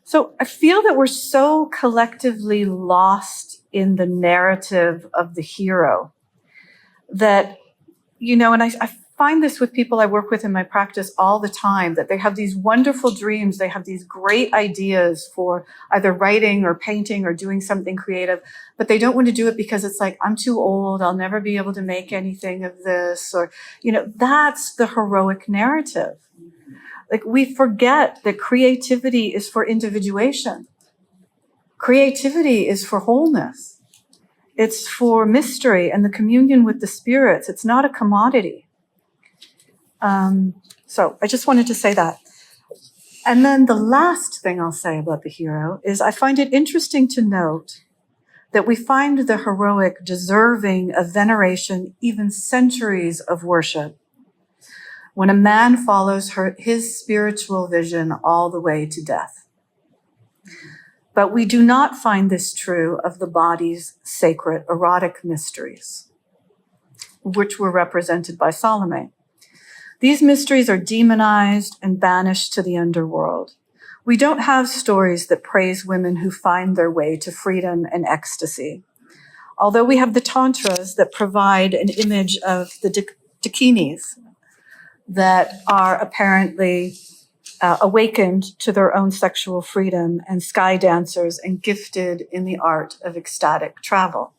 So I feel that we're so collectively lost in the narrative of the hero that, you know, and I find this with people I work with in my practice all the time, that they have these wonderful dreams, they have these great ideas for either writing or painting or doing something creative, but they don't want to do it because it's like, I'm too old, I'll never be able to make anything of this, or, you know, that's the heroic narrative. Like, we forget that creativity is for individuation. Creativity is for wholeness. It's for mystery and the communion with the spirits. It's not a commodity. So I just wanted to say that. And then the last thing I'll say about the hero is I find it interesting to note that we find the heroic deserving of veneration, even centuries of worship, when a man follows his spiritual vision all the way to death. But we do not find this true of the body's sacred erotic mysteries, which were represented by Salome. These mysteries are demonized and banished to the underworld. We don't have stories that praise women who find their way to freedom and ecstasy. Although we have the tantras that provide an image of the dakinis, that are apparently awakened to their own sexual freedom and sky dancers and gifted in the art of ecstatic travel.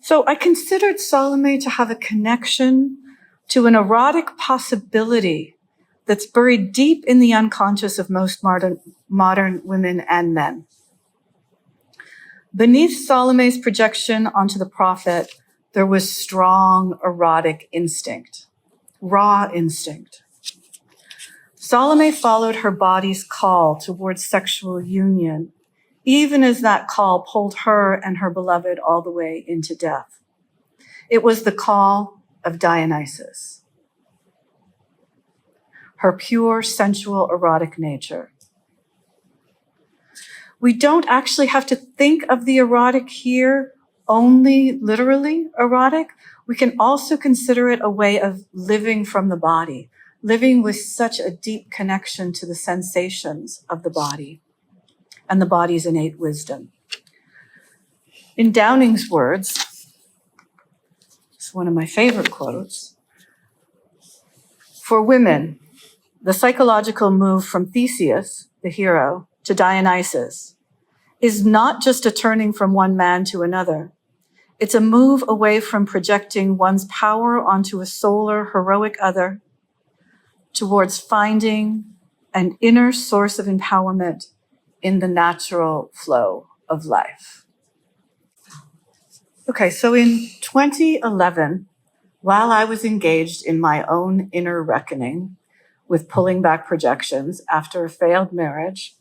So I considered Salome to have a connection to an erotic possibility that's buried deep in the unconscious of most modern women and men. Beneath Salome's projection onto the prophet, there was strong erotic instinct, raw instinct. Salome followed her body's call towards sexual union, even as that call pulled her and her beloved all the way into death. It was the call of Dionysus, her pure, sensual, erotic nature. We don't actually have to think of the erotic here only literally erotic. We can also consider it a way of living from the body, living with such a deep connection to the sensations of the body and the body's innate wisdom. In Downing's words, it's one of my favorite quotes, for women, the psychological move from Theseus, the hero, to Dionysus is not just a turning from one man to another. It's a move away from projecting one's power onto a solar, heroic other towards finding an inner source of empowerment in the natural flow of life. Okay, so in 2011, while I was engaged in my own inner reckoning with pulling back projections after a failed marriage,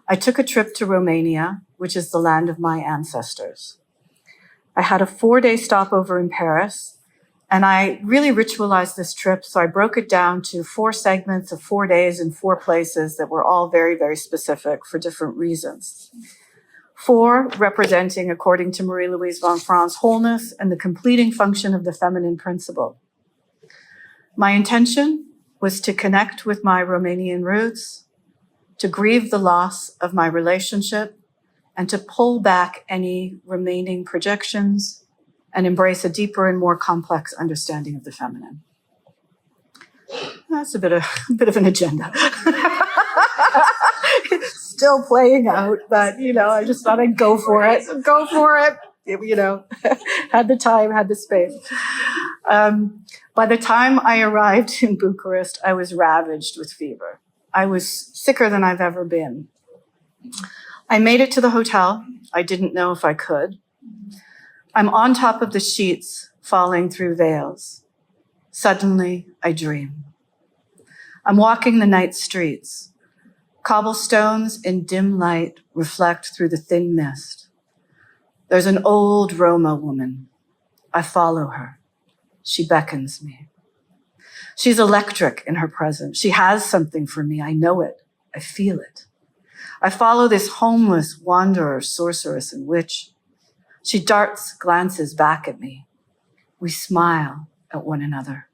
I took a trip to Romania, which is the land of my ancestors. I had a 4-day stopover in Paris, and I really ritualized this trip, so I broke it down to 4 segments of 4 days in 4 places that were all very, very specific for different reasons. 4 representing, according to Marie-Louise von Franz, wholeness and the completing function of the feminine principle. My intention was to connect with my Romanian roots, to grieve the loss of my relationship, and to pull back any remaining projections and embrace a deeper and more complex understanding of the feminine. That's a bit of an agenda. It's still playing out, but, I just thought I'd go for it. Had the time, had the space. By the time I arrived in Bucharest, I was ravaged with fever. I was sicker than I've ever been. I made it to the hotel. I didn't know if I could. I'm on top of the sheets, falling through veils. Suddenly, I dream. I'm walking the night streets. Cobblestones in dim light reflect through the thin mist. There's an old Roma woman. I follow her. She beckons me. She's electric in her presence. She has something for me. I know it. I feel it. I follow this homeless wanderer, sorceress, and witch. She darts glances back at me. We smile at one another.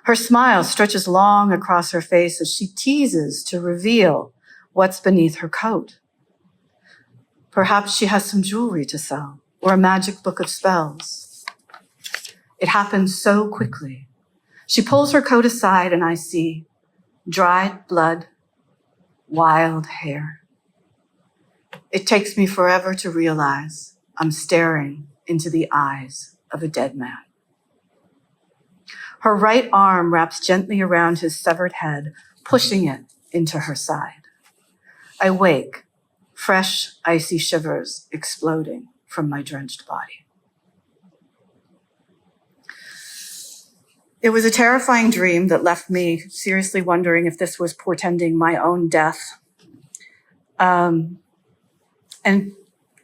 Her smile stretches long across her face as she teases to reveal what's beneath her coat. Perhaps she has some jewelry to sell or a magic book of spells. It happens so quickly. She pulls her coat aside and I see dried blood, wild hair. It takes me forever to realize I'm staring into the eyes of a dead man. Her right arm wraps gently around his severed head, pushing it into her side. I wake, fresh, icy shivers exploding from my drenched body. It was a terrifying dream that left me seriously wondering if this was portending my own death. And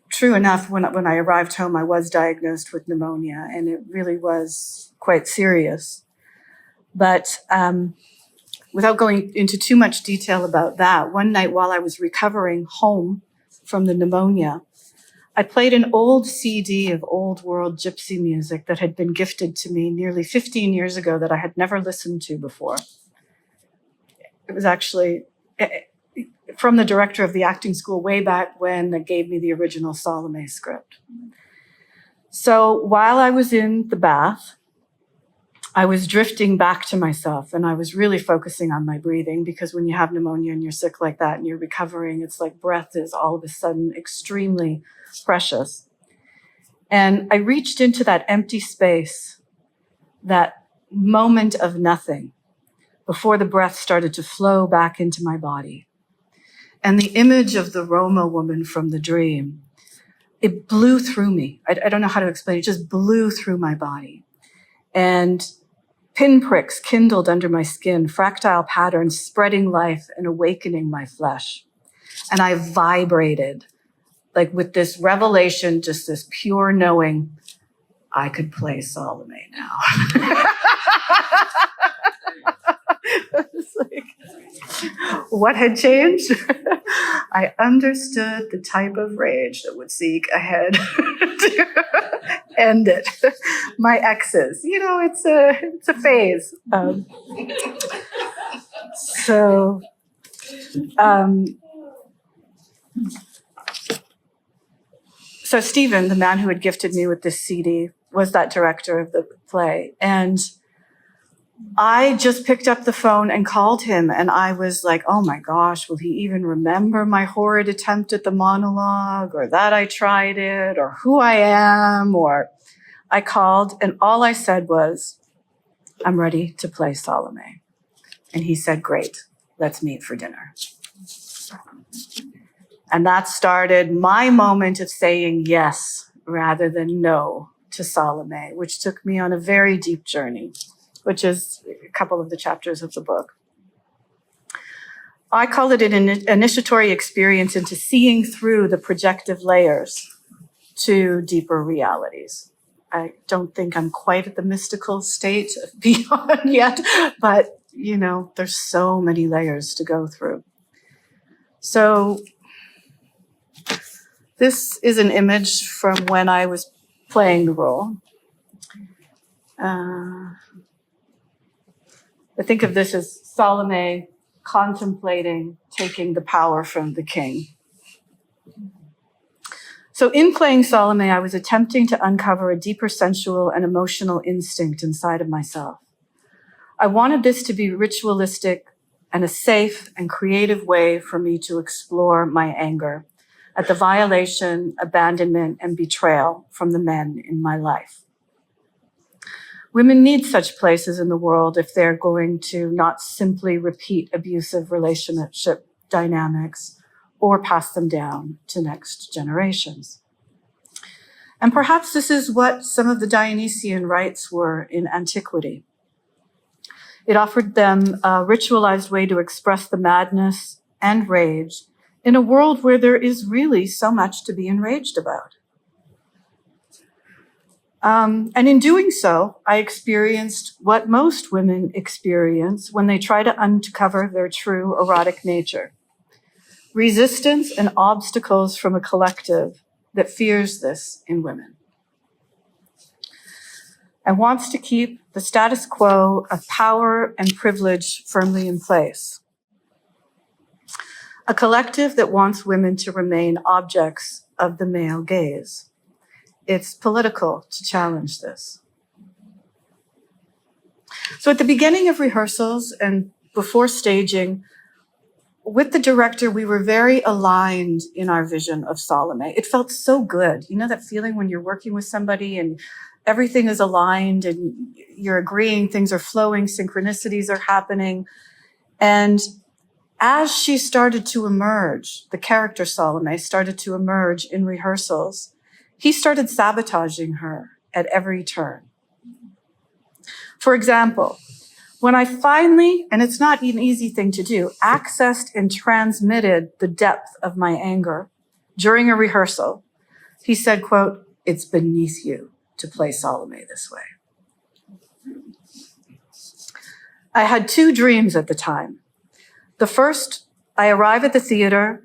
true enough, when I arrived home, I was diagnosed with pneumonia, and it really was quite serious. But without going into too much detail about that, one night while I was recovering home from the pneumonia, I played an old CD of old world gypsy music that had been gifted to me nearly 15 years ago that I had never listened to before. It was actually from the director of the acting school way back when that gave me the original Salome script. So while I was in the bath, I was drifting back to myself, and I was really focusing on my breathing, because when you have pneumonia and you're sick like that and you're recovering, it's like breath is all of a sudden extremely precious. And I reached into that empty space, that moment of nothing, before the breath started to flow back into my body. And the image of the Roma woman from the dream, it blew through me. I don't know how to explain it. It just blew through my body. And pinpricks kindled under my skin, fractile patterns spreading life and awakening my flesh. And I vibrated, like with this revelation, just this pure knowing, I could play Salome now. It's like, what had changed? I understood the type of rage that would seek ahead to end it. My exes, it's a phase. So Stephen, the man who had gifted me with this CD, was that director of the play. And I just picked up the phone and called him, and I was like, oh my gosh, will he even remember my horrid attempt at the monologue, or that I tried it, or who I am? Or I called, and all I said was, I'm ready to play Salome. And he said, great, let's meet for dinner. And that started my moment of saying yes rather than no to Salome, which took me on a very deep journey, which is a couple of the chapters of the book. I call it an initiatory experience into seeing through the projective layers to deeper realities. I don't think I'm quite at the mystical state of beyond yet, but, there's so many layers to go through. So this is an image from when I was playing the role. I think of this as Salome contemplating taking the power from the king. So in playing Salome, I was attempting to uncover a deeper sensual and emotional instinct inside of myself. I wanted this to be ritualistic and a safe and creative way for me to explore my anger at the violation, abandonment, and betrayal from the men in my life. Women need such places in the world if they're going to not simply repeat abusive relationship dynamics or pass them down to next generations. And perhaps this is what some of the Dionysian rites were in antiquity. It offered them a ritualized way to express the madness and rage in a world where there is really so much to be enraged about. And in doing so, I experienced what most women experience when they try to uncover their true erotic nature: resistance and obstacles from a collective that fears this in women and wants to keep the status quo of power and privilege firmly in place. A collective that wants women to remain objects of the male gaze. It's political to challenge this. So at the beginning of rehearsals and before staging, with the director, we were very aligned in our vision of Salome. It felt so good. You know that feeling when you're working with somebody and everything is aligned and you're agreeing, things are flowing, synchronicities are happening. And as she started to emerge, the character Salome started to emerge in rehearsals, he started sabotaging her at every turn. For example, when I finally, and it's not an easy thing to do, accessed and transmitted the depth of my anger during a rehearsal, he said, quote, "It's beneath you to play Salome this way." I had two dreams at the time. The first, I arrive at the theater,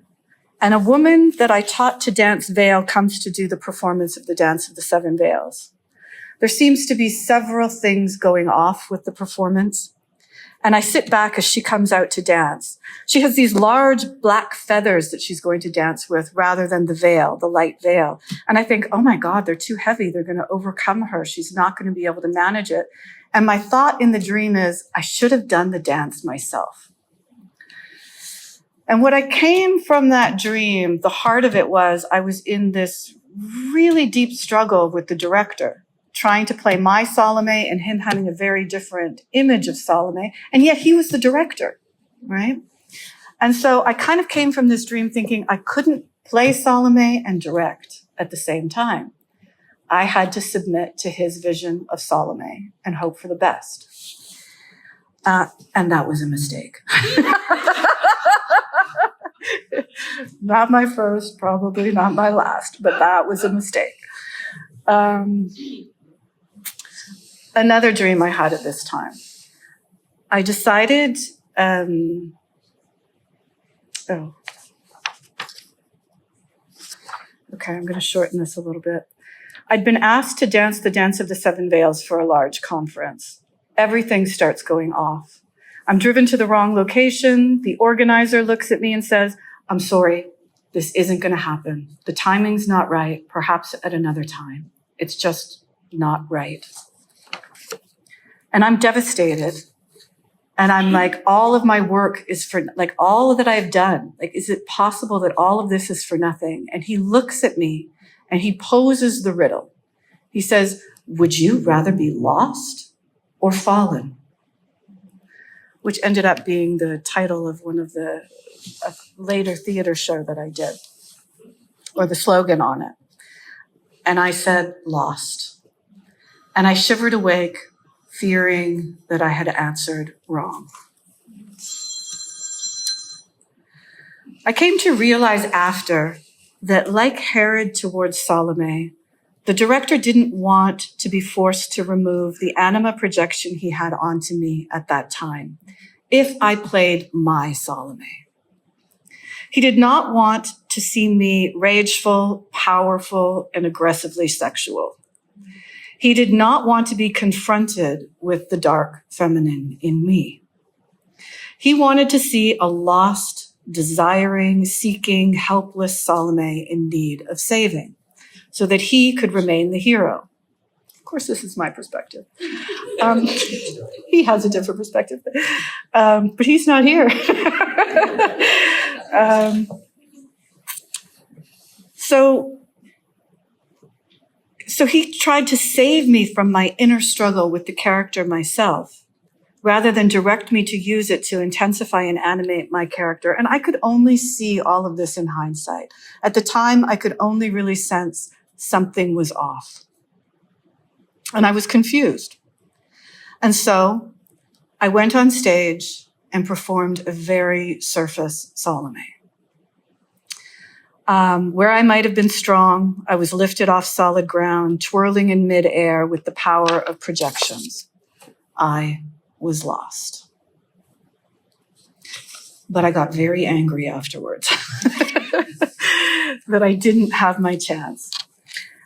and a woman that I taught to dance veil comes to do the performance of the Dance of the Seven Veils. There seems to be several things going off with the performance, And I sit back as she comes out to dance. She has these large black feathers that she's going to dance with rather than the veil, the light veil. And I think, oh my God, they're too heavy. They're going to overcome her. She's not going to be able to manage it. And my thought in the dream is, I should have done the dance myself. And what I came from that dream, the heart of it was, I was in this really deep struggle with the director, trying to play my Salome and him having a very different image of Salome. And yet he was the director, right? And so I kind of came from this dream thinking I couldn't play Salome and direct at the same time. I had to submit to his vision of Salome and hope for the best. And that was a mistake. Not my first, probably not my last, but that was a mistake. Another dream I had at this time. I decided, okay, I'm going to shorten this a little bit. I'd been asked to dance the Dance of the Seven Veils for a large conference. Everything starts going off. I'm driven to the wrong location. The organizer looks at me and says, I'm sorry, this isn't going to happen. The timing's not right, perhaps at another time. It's just not right. And I'm devastated. And I'm like, all of my work is for, like, all that I've done. Like, is it possible that all of this is for nothing? And he looks at me and he poses the riddle. He says, would you rather be lost or fallen? Which ended up being the title of one of the later theater show that I did, or the slogan on it. And I said, lost. And I shivered awake, fearing that I had answered wrong. I came to realize after that, like Herod towards Salome, the director didn't want to be forced to remove the anima projection he had onto me at that time if I played my Salome. He did not want to see me rageful, powerful, and aggressively sexual. He did not want to be confronted with the dark feminine in me. He wanted to see a lost, desiring, seeking, helpless Salome in need of saving, so that he could remain the hero. Of course, this is my perspective. He has a different perspective, but he's not here. So he tried to save me from my inner struggle with the character myself, rather than direct me to use it to intensify and animate my character. And I could only see all of this in hindsight. At the time, I could only really sense something was off. And I was confused. And so I went on stage and performed a very surface Salome. Where I might have been strong, I was lifted off solid ground, twirling in midair with the power of projections. I was lost. But I got very angry afterwards that I didn't have my chance.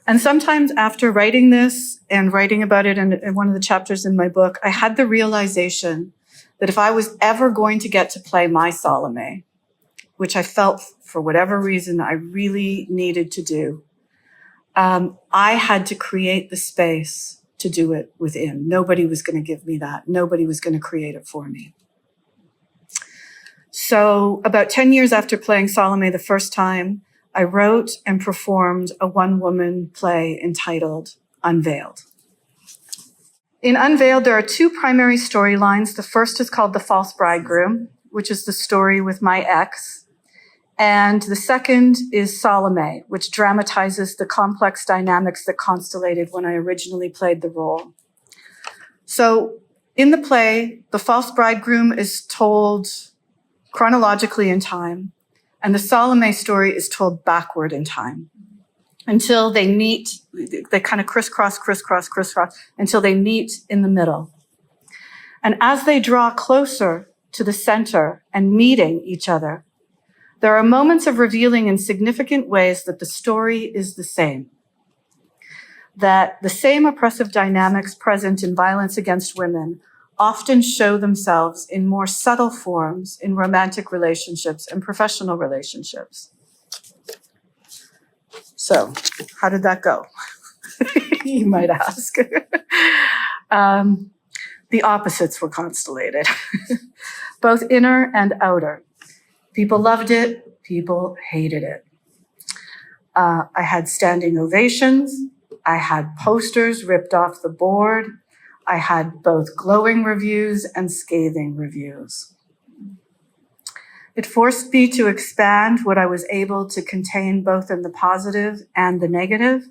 And sometimes after writing this and writing about it in one of the chapters in my book, I had the realization that if I was ever going to get to play my Salome, which I felt for whatever reason I really needed to do, I had to create the space to do it within. Nobody was going to give me that. Nobody was going to create it for me. So about 10 years after playing Salome the first time, I wrote and performed a one-woman play entitled Unveiled. In Unveiled, there are two primary storylines. The first is called The False Bridegroom, which is the story with my ex. And the second is Salome, which dramatizes the complex dynamics that constellated when I originally played the role. So in the play, the false bridegroom is told chronologically in time, and the Salome story is told backward in time until they meet. They kind of crisscross, until they meet in the middle. And as they draw closer to the center and meeting each other, there are moments of revealing in significant ways that the story is the same, that the same oppressive dynamics present in violence against women often show themselves in more subtle forms in romantic relationships and professional relationships. So, how did that go? You might ask. The opposites were constellated, both inner and outer. People loved it, people hated it. I had standing ovations. I had posters ripped off the board. I had both glowing reviews and scathing reviews. It forced me to expand what I was able to contain both in the positive and the negative.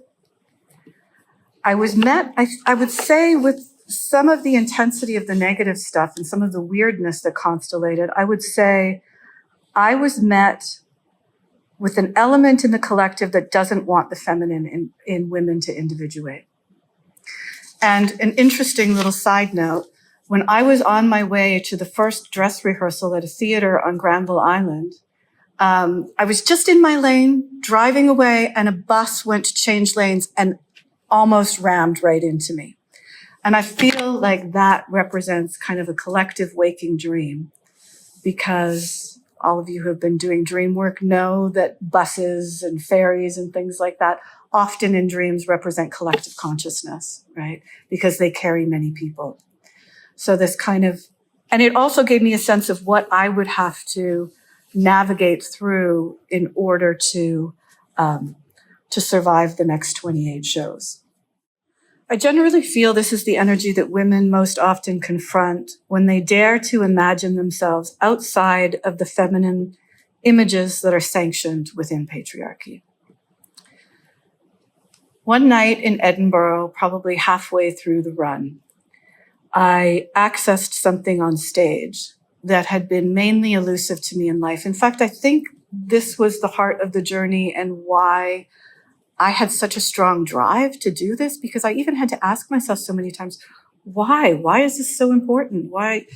I was met, I would say, with some of the intensity of the negative stuff and some of the weirdness that constellated. I would say I was met with an element in the collective that doesn't want the feminine in women to individuate. And an interesting little side note, when I was on my way to the first dress rehearsal at a theater on Granville Island, I was just in my lane, driving away, and a bus went to change lanes and almost rammed right into me. And I feel like that represents kind of a collective waking dream, because all of you who have been doing dream work know that buses and ferries and things like that often in dreams represent collective consciousness, right? Because they carry many people. So this kind of, and it also gave me a sense of what I would have to navigate through in order to survive the next 28 shows. I generally feel this is the energy that women most often confront when they dare to imagine themselves outside of the feminine images that are sanctioned within patriarchy. One night in Edinburgh, probably halfway through the run, I accessed something on stage that had been mainly elusive to me in life. In fact, I think this was the heart of the journey and why I had such a strong drive to do this, because I even had to ask myself so many times, why? Why is this so important? Why?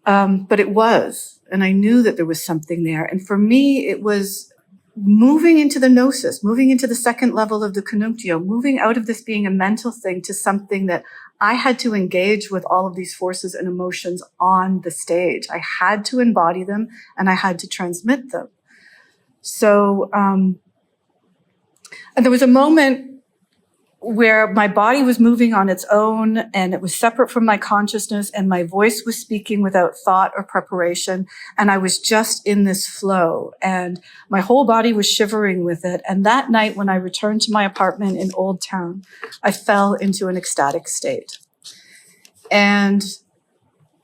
But it was, and I knew that there was something there. And for me, it was moving into the gnosis, moving into the second level of the conjunctio, moving out of this being a mental thing to something that I had to engage with all of these forces and emotions on the stage. I had to embody them and I had to transmit them. So, and there was a moment where my body was moving on its own and it was separate from my consciousness and my voice was speaking without thought or preparation. And I was just in this flow and my whole body was shivering with it. And that night when I returned to my apartment in Old Town, I fell into an ecstatic state. And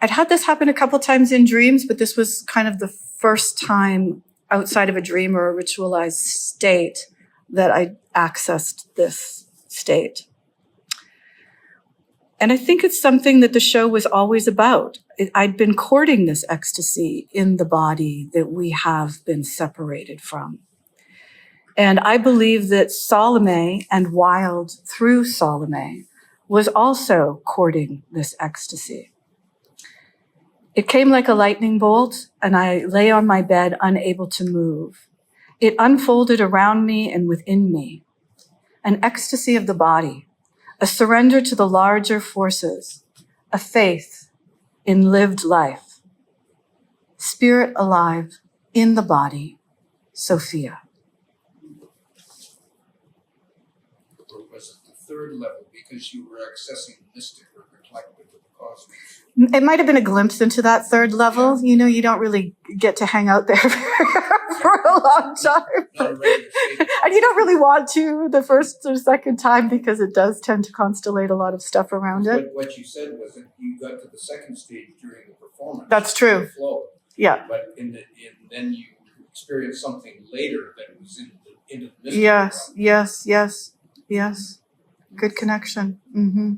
I'd had this happen a couple times in dreams, but this was kind of the first time outside of a dream or a ritualized state that I accessed this state. And I think it's something that the show was always about. I'd been courting this ecstasy in the body that we have been separated from. And I believe that Salome and Wilde, through Salome, was also courting this ecstasy. It came like a lightning bolt, and I lay on my bed, unable to move. It unfolded around me and within me, an ecstasy of the body, a surrender to the larger forces, a faith in lived life, spirit alive in the body, Sophia. Or was it the third level because you were accessing the mystic or reflective of the cosmos? It might have been a glimpse into that third level. You know, you don't really get to hang out there for a long time. And you don't really want to the first or second time because it does tend to constellate a lot of stuff around it. What you said was that you got to the second stage during the performance. That's true. The flow. Yeah. But then you experienced something later that was into the mystic. Yes. Good connection. Mm-hmm.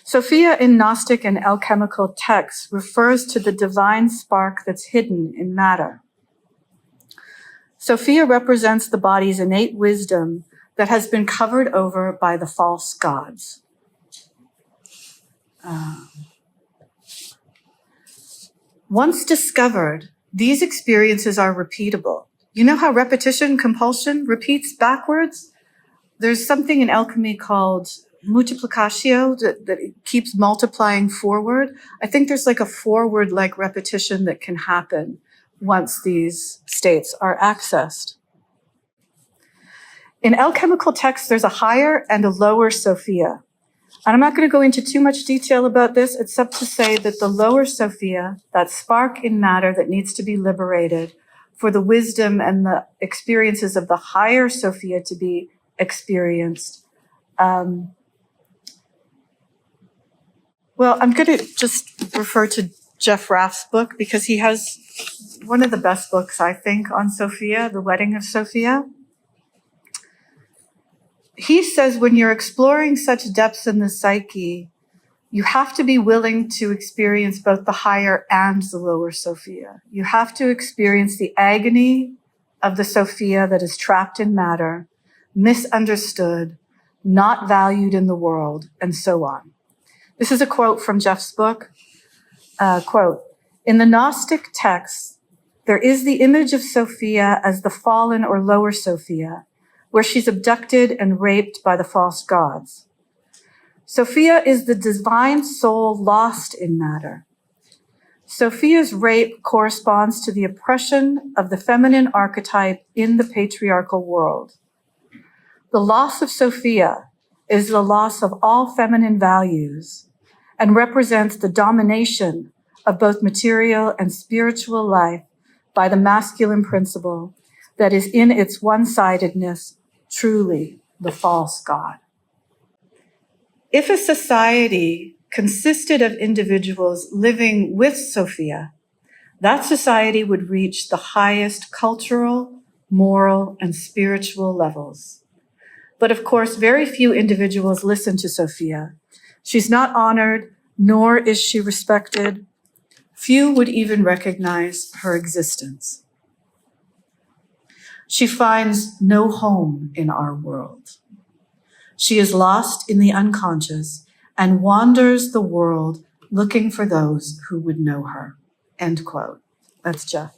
Sophia in Gnostic and alchemical texts refers to the divine spark that's hidden in matter. Sophia represents the body's innate wisdom that has been covered over by the false gods. Once discovered, these experiences are repeatable. You know how repetition, compulsion repeats backwards? There's something in alchemy called multiplicatio, that it keeps multiplying forward. I think there's like a forward-like repetition that can happen once these states are accessed. In alchemical texts, there's a higher and a lower Sophia. And I'm not going to go into too much detail about this, except to say that the lower Sophia, that spark in matter that needs to be liberated for the wisdom and the experiences of the higher Sophia to be experienced. Well, I'm going to just refer to Jeff Raff's book because he has one of the best books, I think, on Sophia, The Wedding of Sophia. He says when you're exploring such depths in the psyche, you have to be willing to experience both the higher and the lower Sophia. You have to experience the agony of the Sophia that is trapped in matter, misunderstood, not valued in the world, and so on. This is a quote from Jeff's book. Quote, in the Gnostic texts, there is the image of Sophia as the fallen or lower Sophia, where she's abducted and raped by the false gods. Sophia is the divine soul lost in matter. Sophia's rape corresponds to the oppression of the feminine archetype in the patriarchal world. The loss of Sophia is the loss of all feminine values and represents the domination of both material and spiritual life by the masculine principle that is in its one-sidedness truly the false god. If a society consisted of individuals living with Sophia, that society would reach the highest cultural, moral, and spiritual levels. But of course, very few individuals listen to Sophia. She's not honored, nor is she respected. Few would even recognize her existence. She finds no home in our world. She is lost in the unconscious and wanders the world looking for those who would know her. End quote. That's Jeff.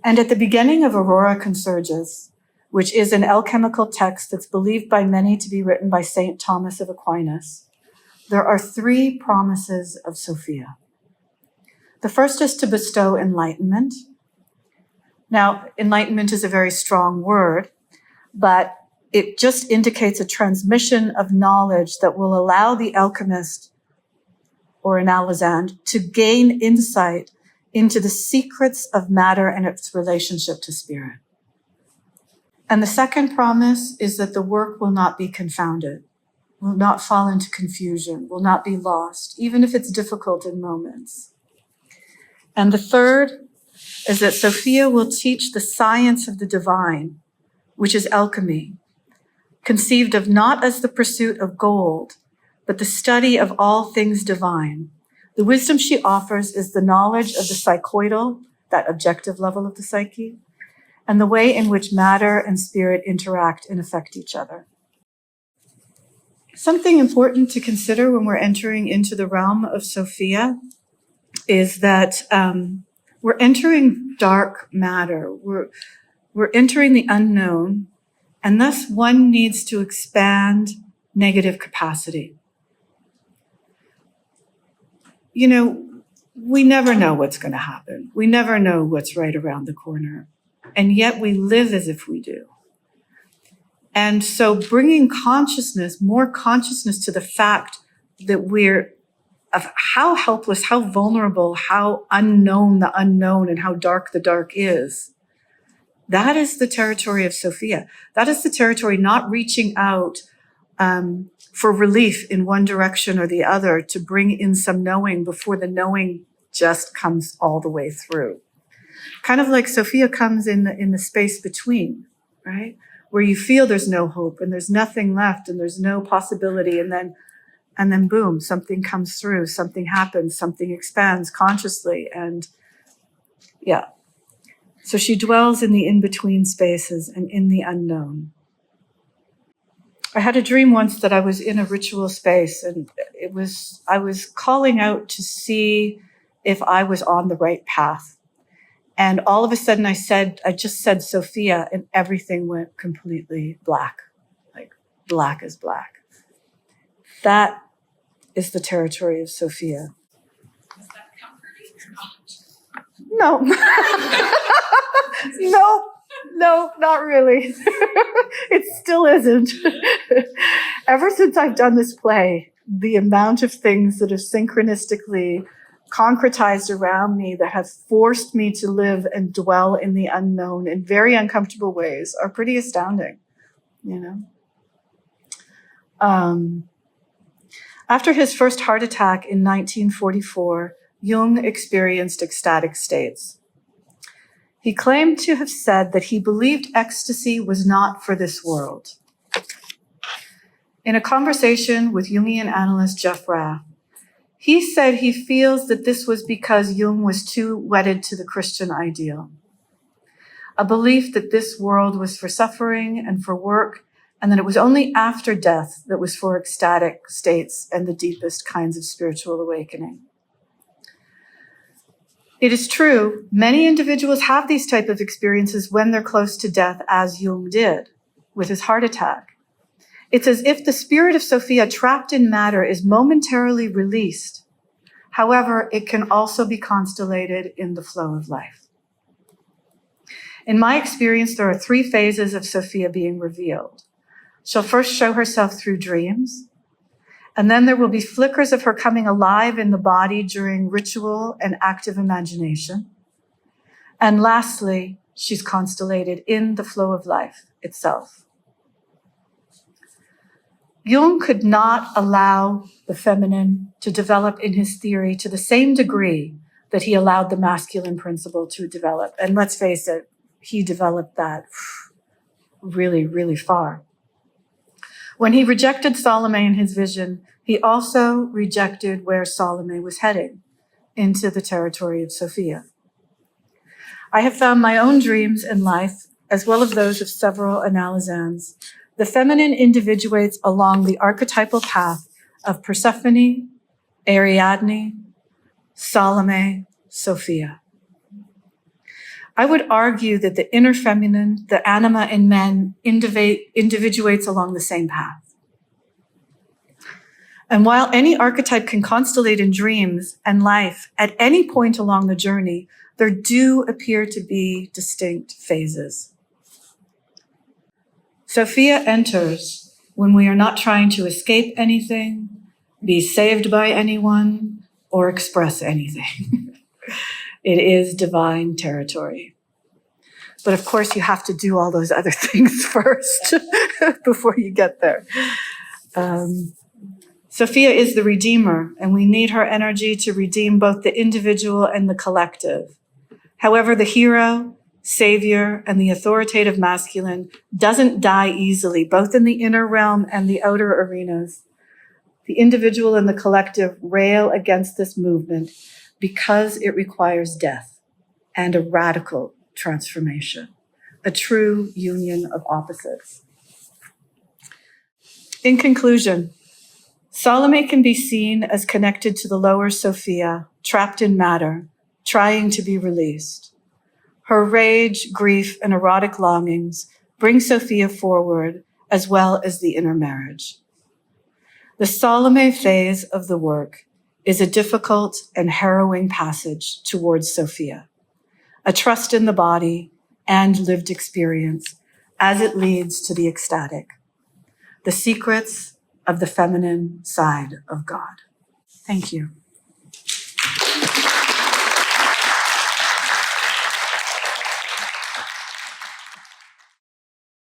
And at the beginning of Aurora Consurges, which is an alchemical text that's believed by many to be written by St. Thomas of Aquinas, there are 3 promises of Sophia. The first is to bestow enlightenment. Now, enlightenment is a very strong word, but it just indicates a transmission of knowledge that will allow the alchemist or an alazand to gain insight into the secrets of matter and its relationship to spirit. And the second promise is that the work will not be confounded, will not fall into confusion, will not be lost, even if it's difficult in moments. And the third is that Sophia will teach the science of the divine, which is alchemy, conceived of not as the pursuit of gold, but the study of all things divine. The wisdom she offers is the knowledge of the psychoidal, that objective level of the psyche, and the way in which matter and spirit interact and affect each other. Something important to consider when we're entering into the realm of Sophia is that we're entering dark matter. We're entering the unknown, and thus one needs to expand negative capacity. You know, we never know what's going to happen. We never know what's right around the corner. And yet we live as if we do. And so bringing consciousness, more consciousness to the fact that we're of how helpless, how vulnerable, how unknown the unknown, and how dark the dark is. That is the territory of Sophia. That is the territory not reaching out for relief in one direction or the other to bring in some knowing before the knowing just comes all the way through. Kind of like Sophia comes in the space between, right? Where you feel there's no hope and there's nothing left and there's no possibility, and then boom, something comes through, something happens, something expands consciously, and yeah. So she dwells in the in-between spaces and in the unknown. I had a dream once that I was in a ritual space, and I was calling out to see if I was on the right path. And all of a sudden I just said Sophia, and everything went completely black, like black as black. That is the territory of Sophia. Is that comforting or not? No. No, not really. It still isn't. Ever since I've done this play, the amount of things that have synchronistically concretized around me that have forced me to live and dwell in the unknown in very uncomfortable ways are pretty astounding, you know? After his first heart attack in 1944, Jung experienced ecstatic states. He claimed to have said that he believed ecstasy was not for this world. In a conversation with Jungian analyst Jeff Rath, he said he feels that this was because Jung was too wedded to the Christian ideal, a belief that this world was for suffering and for work, and that it was only after death that was for ecstatic states and the deepest kinds of spiritual awakening. It is true, many individuals have these type of experiences when they're close to death, as Jung did with his heart attack. It's as if the spirit of Sophia trapped in matter is momentarily released. However, it can also be constellated in the flow of life. In my experience, there are 3 phases of Sophia being revealed. She'll first show herself through dreams, and then there will be flickers of her coming alive in the body during ritual and active imagination. And lastly, she's constellated in the flow of life itself. Jung could not allow the feminine to develop in his theory to the same degree that he allowed the masculine principle to develop. And let's face it, he developed that really, really far. When he rejected Salome in his vision, he also rejected where Salome was heading, into the territory of Sophia. I have found my own dreams in life, as well as those of several analysans. The feminine individuates along the archetypal path of Persephone, Ariadne, Salome, Sophia. I would argue that the inner feminine, the anima in men, individuates along the same path. And while any archetype can constellate in dreams and life at any point along the journey, there do appear to be distinct phases. Sophia enters when we are not trying to escape anything, be saved by anyone, or express anything. It is divine territory. But of course, you have to do all those other things first before you get there. Sophia is the redeemer, and we need her energy to redeem both the individual and the collective. However, the hero, savior, and the authoritative masculine doesn't die easily, both in the inner realm and the outer arenas. The individual and the collective rail against this movement because it requires death and a radical transformation, a true union of opposites. In conclusion, Salome can be seen as connected to the lower Sophia, trapped in matter, trying to be released. Her rage, grief, and erotic longings bring Sophia forward, as well as the inner marriage. The Salome phase of the work is a difficult and harrowing passage towards Sophia, a trust in the body and lived experience as it leads to the ecstatic, the secrets of the feminine side of God. Thank you.